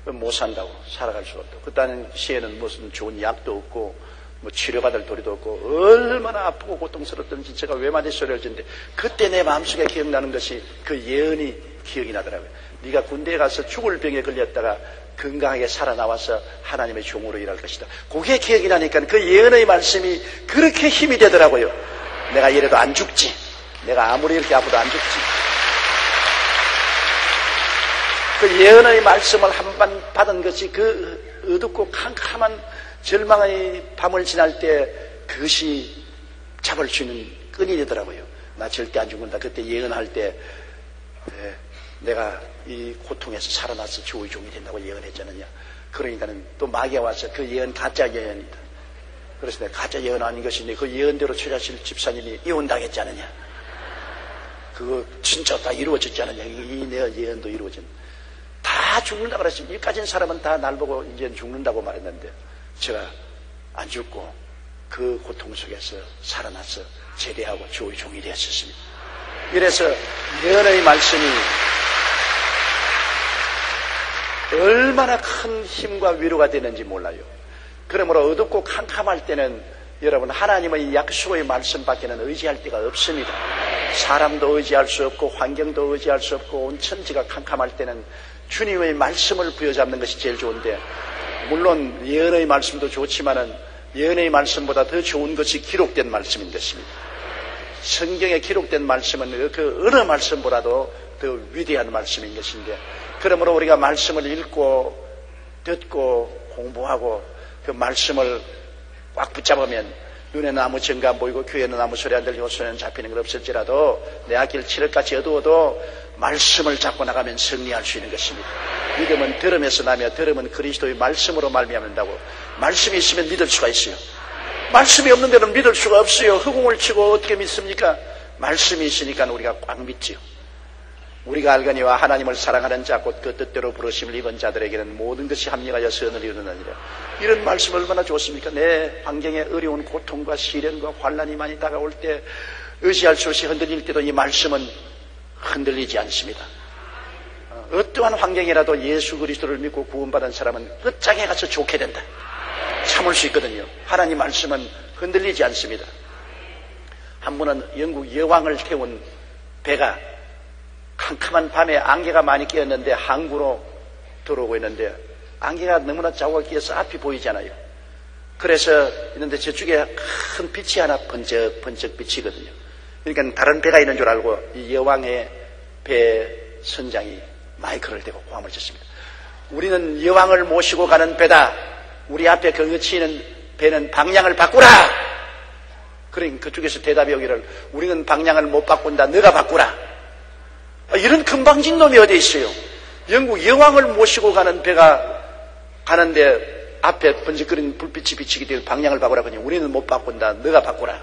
못 산다고. 살아갈 수가 없다고. 그 당시에는 무슨 좋은 약도 없고 뭐 치료받을 도리도 없고 얼마나 아프고 고통스럽던지 제가 외마디 소리를 듣는데 그때 내 마음속에 기억나는 것이 그 예언이 기억이 나더라고요. 네가 군대에 가서 죽을 병에 걸렸다가 건강하게 살아나와서 하나님의 종으로 일할 것이다. 그게 기억이 나니까 그 예언의 말씀이 그렇게 힘이 되더라고요. 내가 이래도 안 죽지. 내가 아무리 이렇게 아파도 안 죽지. 그 예언의 말씀을 한 번 받은 것이 그 어둡고 캄캄한 절망의 밤을 지날 때 그것이 잡을 수 있는 끈이 되더라고요. 나 절대 안 죽는다. 그때 예언할 때 내가 이 고통에서 살아나서 주의 종이 된다고 예언했잖느냐. 그러니까는 또 마귀가 와서 그 예언 가짜 예언이다. 그래서 내가 가짜 예언 아닌 것인데 그 예언대로 최하실 집사님이 이혼당했지 않느냐. 그거 진짜 다 이루어졌지 않느냐. 이 내 예언도 이루어졌네. 다 죽는다 그랬어요. 여기까지는 사람은 다 날 보고 이제 죽는다고 말했는데 제가 안 죽고 그 고통 속에서 살아나서 제대하고 주의 종이 되었습니다. 이래서 예언의 말씀이 얼마나 큰 힘과 위로가 되는지 몰라요. 그러므로 어둡고 캄캄할 때는 여러분 하나님의 약속의 말씀밖에는 의지할 데가 없습니다. 사람도 의지할 수 없고 환경도 의지할 수 없고 온 천지가 캄캄할 때는 주님의 말씀을 부여잡는 것이 제일 좋은데 물론 예언의 말씀도 좋지만은 예언의 말씀보다 더 좋은 것이 기록된 말씀인 것입니다. 성경에 기록된 말씀은 그 어느 말씀보다도 더 위대한 말씀인 것인데, 그러므로 우리가 말씀을 읽고 듣고 공부하고 그 말씀을 꽉 붙잡으면 눈에는 아무 증거 안 보이고 귀에는 아무 소리 안 들리고 손에는 잡히는 것 없을지라도 내 앞길 7월같이 어두워도 말씀을 잡고 나가면 승리할 수 있는 것입니다. 믿음은 들음에서 나며 들음은 그리스도의 말씀으로 말미암는다고. 말씀이 있으면 믿을 수가 있어요. 말씀이 없는 데는 믿을 수가 없어요. 허공을 치고 어떻게 믿습니까? 말씀이 있으니까 우리가 꽉 믿지요. 우리가 알거니와 하나님을 사랑하는 자 곧 그 뜻대로 부르심을 입은 자들에게는 모든 것이 합력하여 선을 이루느니라. 이런 말씀 얼마나 좋습니까? 내 환경에 어려운 고통과 시련과 환난이 많이 다가올 때 의지할 수 없이 흔들릴 때도 이 말씀은 흔들리지 않습니다. 어떠한 환경이라도 예수 그리스도를 믿고 구원받은 사람은 끝장에 가서 좋게 된다. 참을 수 있거든요. 하나님 말씀은 흔들리지 않습니다. 한 번은 영국 여왕을 태운 배가 캄캄한 밤에 안개가 많이 끼었는데 항구로 들어오고 있는데 안개가 너무나 자국이 끼어서 앞이 보이지 않아요. 그래서 있는데 저쪽에 큰 빛이 하나 번쩍번쩍 비치거든요. 그러니까 다른 배가 있는 줄 알고 이 여왕의 배 선장이 마이크를 대고 고함을 쳤습니다. 우리는 여왕을 모시고 가는 배다. 우리 앞에 경치는 배는 방향을 바꾸라. 그러니 그쪽에서 대답이 오기를 우리는 방향을 못 바꾼다. 너가 바꾸라. 이런 금방진 놈이 어디 있어요? 영국 여왕을 모시고 가는 배가 가는데 앞에 번쩍거리는 불빛이 비치기 때문에 방향을 바꾸라. 그러니 우리는 못 바꾼다. 너가 바꾸라.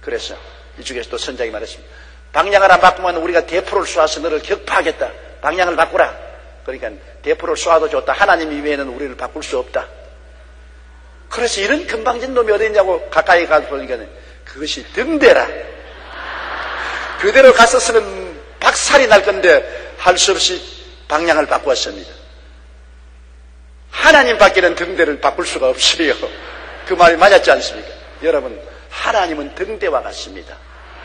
그래서 이쪽에서 또 선장이 말했습니다. 방향을 안 바꾸면 우리가 대포를 쏘아서 너를 격파하겠다. 방향을 바꾸라. 그러니까 대포를 쏘아도 좋다. 하나님 이외에는 우리를 바꿀 수 없다. 그래서 이런 금방진 놈이 어디 있냐고 가까이 가서 보니까 그것이 등대라. 그대로 갔었으면 박살이 날 건데 할 수 없이 방향을 바꾸었습니다. 하나님 밖에는 등대를 바꿀 수가 없어요. 그 말이 맞았지 않습니까? 여러분, 하나님은 등대와 같습니다.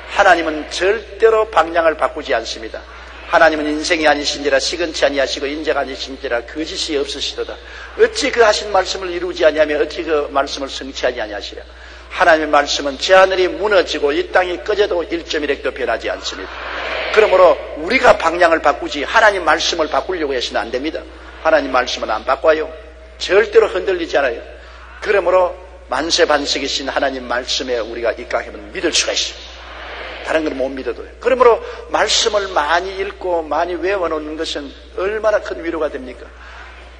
하나님은 절대로 방향을 바꾸지 않습니다. 하나님은 인생이 아니신지라 시건치 아니하시고 인자가 아니신지라 거짓이 없으시도다. 어찌 그 하신 말씀을 이루지 아니하며 어찌 그 말씀을 성취하지 아니하시랴. 하나님의 말씀은 저 하늘이 무너지고 이 땅이 꺼져도 1.1핵도 변하지 않습니다. 그러므로 우리가 방향을 바꾸지 하나님 말씀을 바꾸려고 해서는 안 됩니다. 하나님 말씀은 안 바꿔요. 절대로 흔들리지 않아요. 그러므로 만세반석이신 하나님 말씀에 우리가 입각하면 믿을 수가 있습니다. 다른 건 못 믿어도요. 그러므로 말씀을 많이 읽고 많이 외워놓는 것은 얼마나 큰 위로가 됩니까?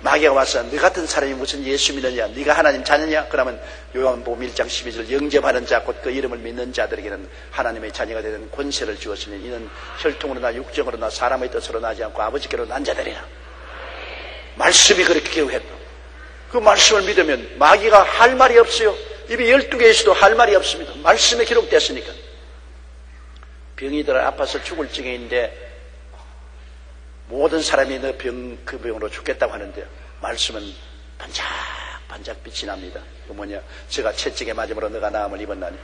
마귀가 와서 너 같은 사람이 무슨 예수 믿느냐, 네가 하나님 자녀냐? 그러면 요한복음 1장 12절 영접하는 자 곧 그 이름을 믿는 자들에게는 하나님의 자녀가 되는 권세를 주었으니 이는 혈통으로나 육정으로나 사람의 뜻으로 나지 않고 아버지께로 난 자들이라. 말씀이 그렇게 교회했다. 그 말씀을 믿으면 마귀가 할 말이 없어요. 입이 12개 있어도 할 말이 없습니다. 말씀에 기록됐으니까. 병이 들어 아파서 죽을 징해인데 모든 사람이 너 그 병으로 죽겠다고 하는데 말씀은 반짝반짝 빛이 납니다. 그 뭐냐? 제가 채찍에 맞음으로 너가 나음을 입었나니.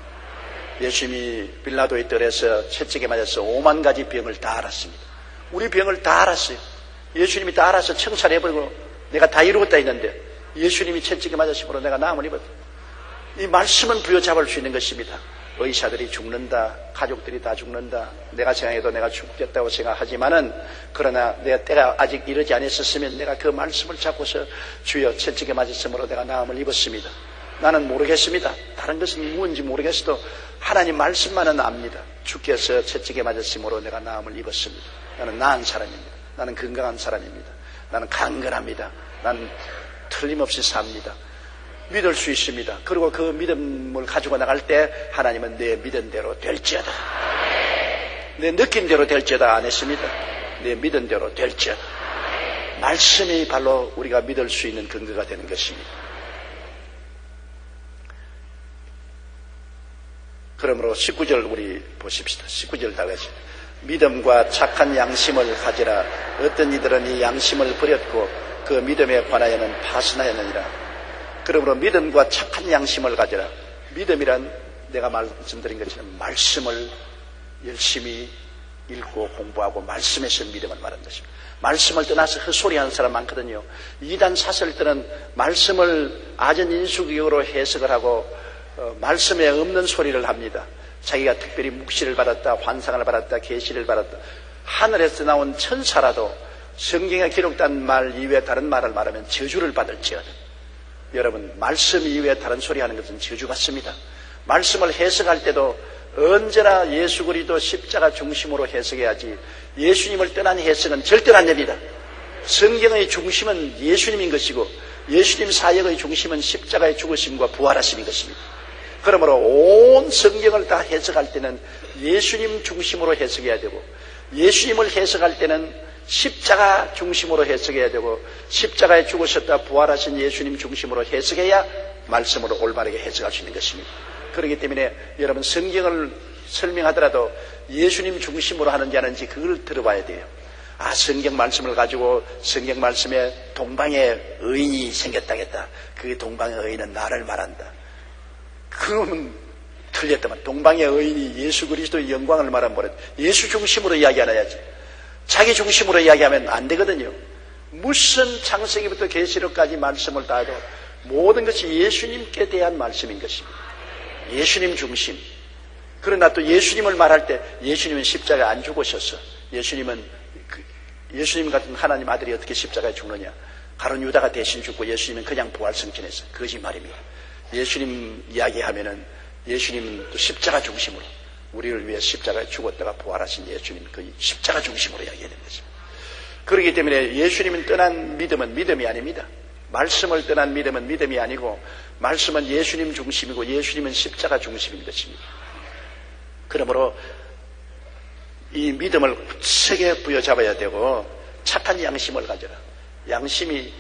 예수님이 빌라도의 뜰에서 채찍에 맞아서 5만 가지 병을 다 알았습니다. 우리 병을 다 알았어요. 예수님이 다 알아서 청산해버리고 내가 다 이루었다 했는데 예수님이 채찍에 맞았으므로 내가 나음을 입었다. 이 말씀은 부여잡을 수 있는 것입니다. 의사들이 죽는다, 가족들이 다 죽는다, 내가 생각해도 내가 죽겠다고 생각하지만은 그러나 내가 때가 아직 이르지 않았었으면 내가 그 말씀을 잡고서 주여 채찍에 맞았으므로 내가 나음을 입었습니다. 나는 모르겠습니다. 다른 것은 무엇인지 모르겠어도 하나님 말씀만은 압니다. 주께서 채찍에 맞았으므로 내가 나음을 입었습니다. 나는 나은 사람입니다. 나는 건강한 사람입니다. 나는 강건합니다. 나는 틀림없이 삽니다. 믿을 수 있습니다. 그리고 그 믿음을 가지고 나갈 때 하나님은 내 믿은 대로 될지어다. 내 느낀 대로 될지어다 안 했습니다. 내 믿은 대로 될지어다. 말씀이 바로 우리가 믿을 수 있는 근거가 되는 것입니다. 그러므로 19절 우리 보십시다. 19절 다 같이. 믿음과 착한 양심을 가지라. 어떤 이들은 이 양심을 버렸고 그 믿음에 관하여는 파선하였느니라. 그러므로 믿음과 착한 양심을 가져라. 믿음이란 내가 말씀드린 것처럼 말씀을 열심히 읽고 공부하고 말씀에서 믿음을 말하는 것입니다. 말씀을 떠나서 헛소리하는 사람 많거든요. 이단 사설들은 말씀을 아전인수기어로 해석을 하고 말씀에 없는 소리를 합니다. 자기가 특별히 묵시를 받았다, 환상을 받았다, 계시를 받았다. 하늘에서 나온 천사라도 성경에 기록된 말 이외에 다른 말을 말하면 저주를 받을지어다. 여러분, 말씀 이외에 다른 소리 하는 것은 저주 같습니다. 말씀을 해석할 때도 언제나 예수 그리스도 십자가 중심으로 해석해야지 예수님을 떠난 해석은 절대로 안 됩니다. 성경의 중심은 예수님인 것이고 예수님 사역의 중심은 십자가의 죽으심과 부활하심인 것입니다. 그러므로 온 성경을 다 해석할 때는 예수님 중심으로 해석해야 되고 예수님을 해석할 때는 십자가 중심으로 해석해야 되고 십자가에 죽으셨다 부활하신 예수님 중심으로 해석해야 말씀으로 올바르게 해석할 수 있는 것입니다. 그렇기 때문에 여러분 성경을 설명하더라도 예수님 중심으로 하는지 아닌지 그걸 들어봐야 돼요. 아, 성경 말씀을 가지고 성경 말씀에 동방의 의인이 생겼다겠다. 그 동방의 의인은 나를 말한다. 그러면 틀렸다만 동방의 의인이 예수 그리스도의 영광을 말하면 뭐래? 예수 중심으로 이야기하야지. 자기 중심으로 이야기하면 안 되거든요. 무슨 창세기부터 계시록까지 말씀을 다 해도 모든 것이 예수님께 대한 말씀인 것입니다. 예수님 중심. 그러나 또 예수님을 말할 때 예수님은 십자가에 안 죽으셨어. 예수님 같은 하나님 아들이 어떻게 십자가에 죽느냐. 가룟 유다가 대신 죽고 예수님은 그냥 부활승천했어. 거짓말입니다. 예수님 이야기하면은 예수님은 또 십자가 중심으로 우리를 위해 십자가에 죽었다가 부활하신 예수님 그 십자가 중심으로 이야기해야 되는 것입니다. 그렇기 때문에 예수님은 떠난 믿음은 믿음이 아닙니다. 말씀을 떠난 믿음은 믿음이 아니고 말씀은 예수님 중심이고 예수님은 십자가 중심인 것입니다. 그러므로 이 믿음을 세게 부여잡아야 되고 착한 양심을 가져라. 양심이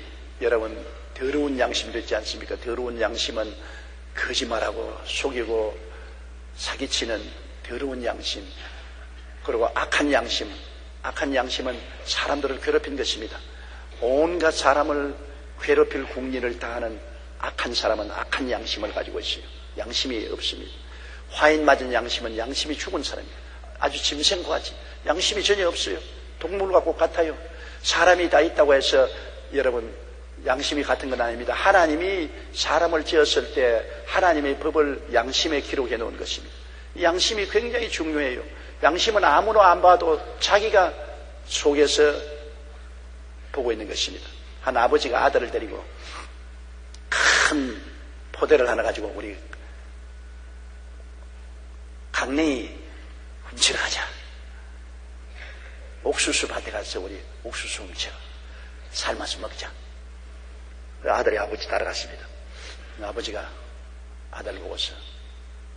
여러분 더러운 양심도 있지 않습니까? 더러운 양심은 거짓말하고 속이고 사기치는 더러운 양심, 그리고 악한 양심은 사람들을 괴롭힌 것입니다. 온갖 사람을 괴롭힐 국리를 다하는 악한 사람은 악한 양심을 가지고 있어요. 양심이 없습니다. 화인 맞은 양심은 양심이 죽은 사람이에요. 아주 짐승과같이 양심이 전혀 없어요. 동물과 꼭 같아요. 사람이 다 있다고 해서 여러분 양심이 같은 건 아닙니다. 하나님이 사람을 지었을 때 하나님의 법을 양심에 기록해 놓은 것입니다. 양심이 굉장히 중요해요. 양심은 아무나 안 봐도 자기가 속에서 보고 있는 것입니다. 한 아버지가 아들을 데리고 큰 포대를 하나 가지고 우리 강냉이 훔치러 가자. 옥수수 밭에 가서 우리 옥수수 훔쳐 삶아서 먹자. 아들이 아버지 따라갔습니다. 아버지가 아들 보고서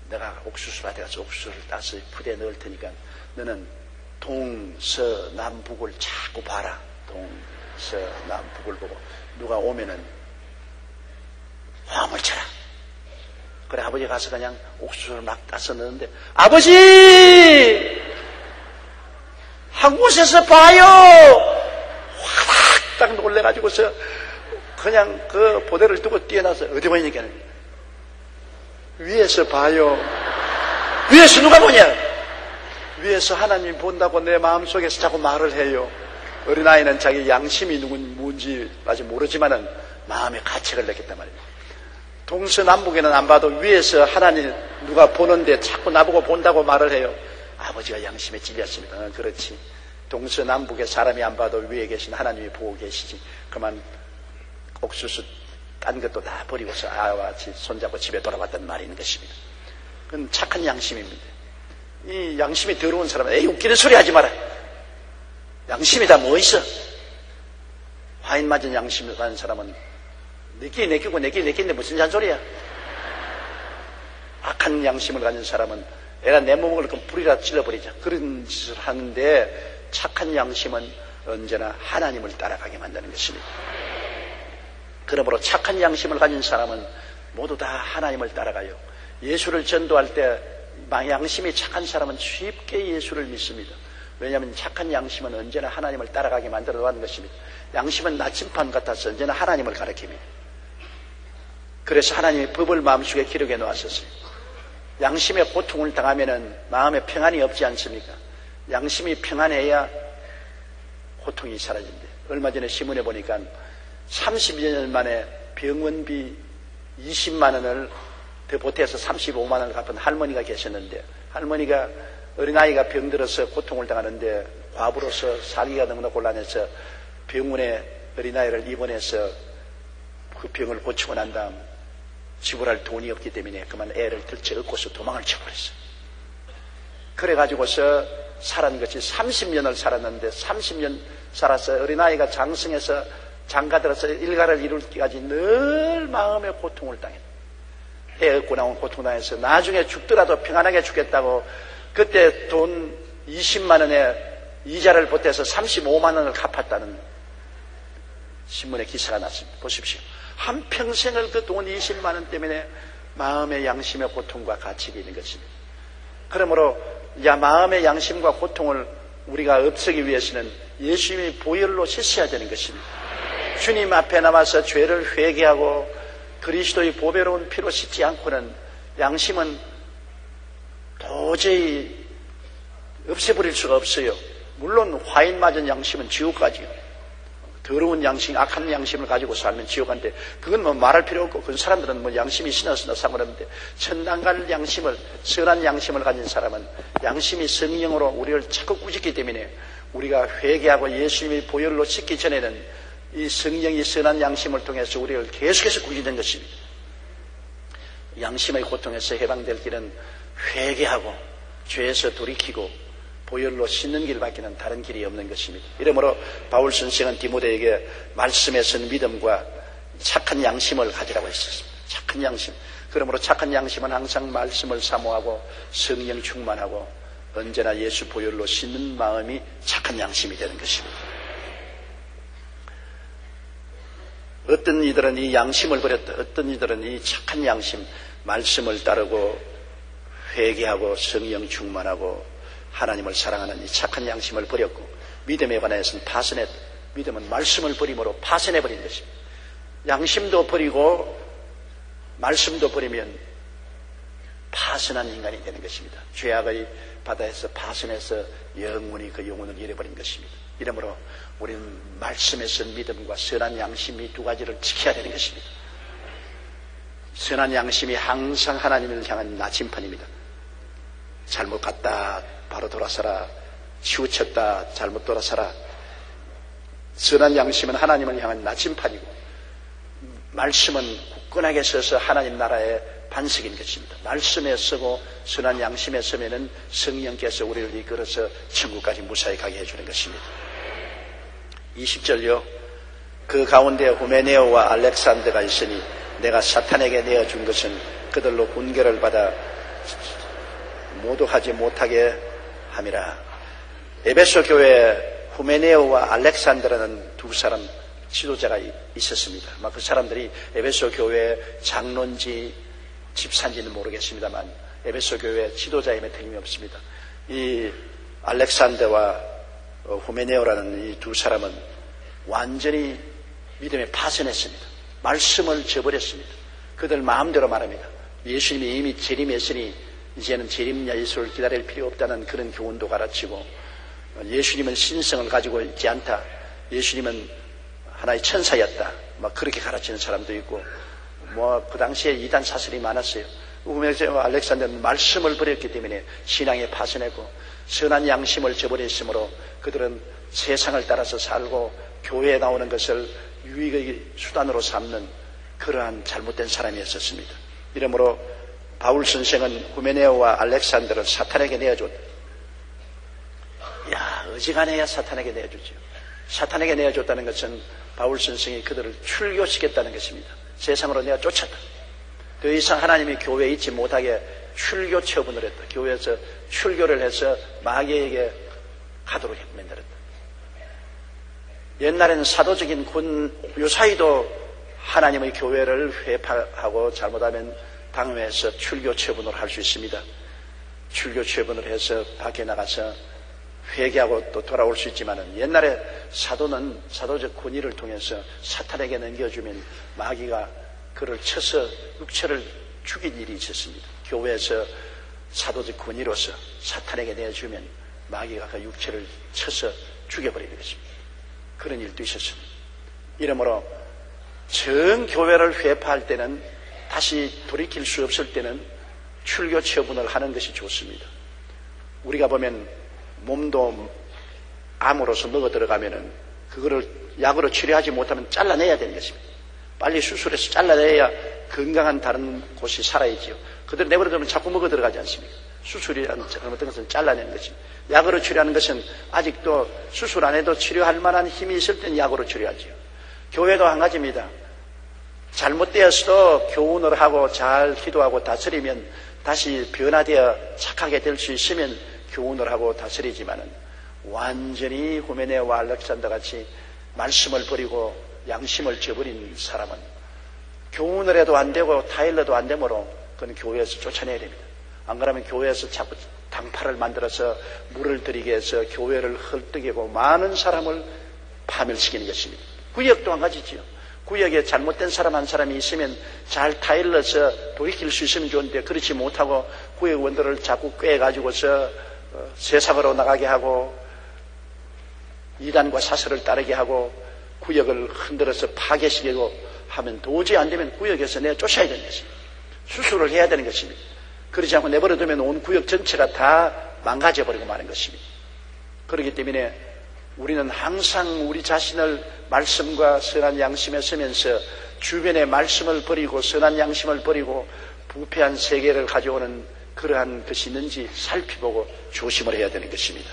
내가 옥수수 밭에 가서 옥수수를 따서 푸대에 넣을 테니까 너는 동서남북을 자꾸 봐라. 동서남북을 보고 누가 오면은 화음을 쳐라. 그래 아버지가 가서 그냥 옥수수를 막 따서 넣는데 아버지! 한 곳에서 봐요! 화닥 딱 놀래가지고서 그냥 그 보대를 두고 뛰어나서 어디 보이니까 위에서 봐요. 위에서 누가 보냐? 위에서 하나님 본다고 내 마음속에서 자꾸 말을 해요. 어린아이는 자기 양심이 누군지 아직 모르지만은 마음에 가책을 느꼈단 말이에요. 동서남북에는 안 봐도 위에서 하나님 누가 보는데 자꾸 나보고 본다고 말을 해요. 아버지가 양심에 찔렸습니다. 그렇지. 동서남북에 사람이 안 봐도 위에 계신 하나님이 보고 계시지. 그만 옥수수 딴 것도 다 버리고서 아와 같이 손잡고 집에 돌아왔단 말이 있는 것입니다. 그건 착한 양심입니다. 이 양심이 더러운 사람은 에이 웃기는 소리 하지 마라. 양심이 다 뭐 있어? 화인 맞은 양심을 가진 사람은 내끼 내끼고 내끼 내끼인데 무슨 잔소리야? 악한 양심을 가진 사람은 에라 내 몸을 그 불이라 찔러버리자. 그런 짓을 하는데 착한 양심은 언제나 하나님을 따라가게 만드는 것입니다. 그러므로 착한 양심을 가진 사람은 모두 다 하나님을 따라가요. 예수를 전도할 때 양심이 착한 사람은 쉽게 예수를 믿습니다. 왜냐하면 착한 양심은 언제나 하나님을 따라가게 만들어 가는 것입니다. 양심은 나침판 같아서 언제나 하나님을 가리킵니다. 그래서 하나님의 법을 마음속에 기록해 놓았었어요. 양심의 고통을 당하면은 마음에 평안이 없지 않습니까? 양심이 평안해야 고통이 사라진대. 얼마 전에 신문에 보니까 30년 만에 병원비 20만 원을 더 보태서 35만 원을 갚은 할머니가 계셨는데 할머니가 어린아이가 병들어서 고통을 당하는데 과부로서 살기가 너무나 곤란해서 병원에 어린아이를 입원해서 그 병을 고치고 난 다음 지불할 돈이 없기 때문에 그만 애를 들쳐 업고서 도망을 쳐버렸어요. 그래가지고서 살은 것이 30년을 살았는데 30년 살아서 어린아이가 장성해서 장가들어서 일가를 이룰 때까지 늘 마음의 고통을 당했다. 애 얻고 나온 고통당해서 나중에 죽더라도 평안하게 죽겠다고 그때 돈 20만 원에 이자를 보태서 35만 원을 갚았다는 신문에 기사가 났습니다. 보십시오. 한평생을 그 돈 20만 원 때문에 마음의 양심의 고통과 갇히게 있는 것입니다. 그러므로 마음의 양심과 고통을 우리가 없애기 위해서는 예수님이 보혈로 씻어야 되는 것입니다. 주님 앞에 나와서 죄를 회개하고 그리스도의 보배로운 피로 씻지 않고는 양심은 도저히 없애버릴 수가 없어요. 물론 화인 맞은 양심은 지옥 가지요. 더러운 양심, 악한 양심을 가지고 살면 지옥 간데 그건 뭐 말할 필요 없고 그 사람들은 뭐 양심이 신었으나 상관없는데 천당 갈 양심을, 선한 양심을 가진 사람은 양심이 성령으로 우리를 자꾸 꾸짖기 때문에 우리가 회개하고 예수님의 보혈로 씻기 전에는 이 성령이 선한 양심을 통해서 우리를 계속해서 꾸짖는 것입니다. 양심의 고통에서 해방될 길은 회개하고 죄에서 돌이키고 보혈로 씻는 길밖에는 다른 길이 없는 것입니다. 이러므로 바울 선생은 디모데에게 말씀에 선 믿음과 착한 양심을 가지라고 했습니다. 착한 양심. 그러므로 착한 양심은 항상 말씀을 사모하고 성령 충만하고 언제나 예수 보혈로 씻는 마음이 착한 양심이 되는 것입니다. 어떤 이들은 이 양심을 버렸다. 어떤 이들은 이 착한 양심, 말씀을 따르고 회개하고 성령 충만하고 하나님을 사랑하는 이 착한 양심을 버렸고 믿음에 관해서는 파선했다. 믿음은 말씀을 버림으로 파선해버린 것입니다. 양심도 버리고 말씀도 버리면 파선한 인간이 되는 것입니다. 죄악의 바다에서 파선해서 영원히 그 영혼을 잃어버린 것입니다. 이러므로 우리는 말씀에 선 믿음과 선한 양심이 두 가지를 지켜야 되는 것입니다. 선한 양심이 항상 하나님을 향한 나침판입니다. 잘못 갔다 바로 돌아서라. 치우쳤다 잘못 돌아서라. 선한 양심은 하나님을 향한 나침판이고 말씀은 굳건하게 서서 하나님 나라의 반석인 것입니다. 말씀에 서고 선한 양심에 서면은 성령께서 우리를 이끌어서 천국까지 무사히 가게 해주는 것입니다. 20절요. 그 가운데 후메네오와 알렉산더가 있으니 내가 사탄에게 내어준 것은 그들로 훈계를 받아 모독하지 못하게 함이라. 에베소 교회에 후메네오와 알렉산더라는 두 사람 지도자가 있었습니다. 그 사람들이 에베소 교회의 장로인지 집사인지는 모르겠습니다만 에베소 교회 지도자임에 틀림이 없습니다. 이 알렉산더와 후메네오라는 이 두 사람은 완전히 믿음에 파선했습니다. 말씀을 저버렸습니다. 그들 마음대로 말합니다. 예수님이 이미 재림했으니 이제는 재림 예수를 기다릴 필요 없다는 그런 교훈도 가르치고 예수님은 신성을 가지고 있지 않다. 예수님은 하나의 천사였다. 그렇게 가르치는 사람도 있고 그 당시에 이단 사설이 많았어요. 후메네오와 알렉산더는 말씀을 버렸기 때문에 신앙에 파선했고 선한 양심을 저버렸으므로 그들은 세상을 따라서 살고 교회에 나오는 것을 유익의 수단으로 삼는 그러한 잘못된 사람이었습니다. 이러므로 바울 선생은 후메네오와 알렉산더를 사탄에게 내어줬다. 어지간해야 사탄에게 내어주죠. 사탄에게 내어줬다는 것은 바울 선생이 그들을 출교시켰다는 것입니다. 세상으로 내가 쫓았다. 더 이상 하나님이 교회에 있지 못하게 출교 처분을 했다. 교회에서 출교를 해서 마귀에게 가도록 만들었다. 옛날에는 사도적인 요사이도 하나님의 교회를 회파하고 잘못하면 당회에서 출교 처분을 할 수 있습니다. 출교 처분을 해서 밖에 나가서 회개하고 또 돌아올 수 있지만은 옛날에 사도는 사도적 권위를 통해서 사탄에게 넘겨주면 마귀가 그를 쳐서 육체를 죽인 일이 있었습니다. 교회에서 사도적 권위로서 사탄에게 내주면 마귀가 그 육체를 쳐서 죽여버리는 것입니다. 그런 일도 있었습니다. 이러므로 전 교회를 회파할 때는 다시 돌이킬 수 없을 때는 출교 처분을 하는 것이 좋습니다. 우리가 보면 몸도 암으로서 먹어 들어가면은 그거를 약으로 치료하지 못하면 잘라내야 되는 것입니다. 빨리 수술해서 잘라내야 건강한 다른 곳이 살아있지요. 그대로 내버려두면 자꾸 먹어 들어가지 않습니까? 수술이라는 어떤 것은 잘라내는 것입니다. 약으로 치료하는 것은 아직도 수술 안 해도 치료할 만한 힘이 있을 때는 약으로 치료하지요. 교회도 한 가지입니다. 잘못되었어도 교훈을 하고 잘 기도하고 다스리면 다시 변화되어 착하게 될 수 있으면 교훈을 하고 다스리지만은 완전히 후메네와 알렉산더 같이 말씀을 버리고 양심을 저버린 사람은 교훈을 해도 안 되고 타일러도 안 되므로 그건 교회에서 쫓아내야 됩니다. 안 그러면 교회에서 자꾸 당파를 만들어서 물을 들이게 해서 교회를 헐떡이고 많은 사람을 파멸시키는 것입니다. 구역도 한 가지지요. 구역에 잘못된 사람 한 사람이 있으면 잘 타일러서 돌이킬 수 있으면 좋은데 그렇지 못하고 구역 원들을 자꾸 꿰가지고서 세상으로 나가게 하고 이단과 사설을 따르게 하고 구역을 흔들어서 파괴시키고 하면 도저히 안 되면 구역에서 내쫓아야 되는 것입니다. 수술을 해야 되는 것입니다. 그렇지 않고 내버려두면 온 구역 전체가 다 망가져버리고 마는 것입니다. 그렇기 때문에 우리는 항상 우리 자신을 말씀과 선한 양심에 서면서 주변의 말씀을 버리고 선한 양심을 버리고 부패한 세계를 가져오는 그러한 것이 있는지 살펴보고 조심을 해야 되는 것입니다.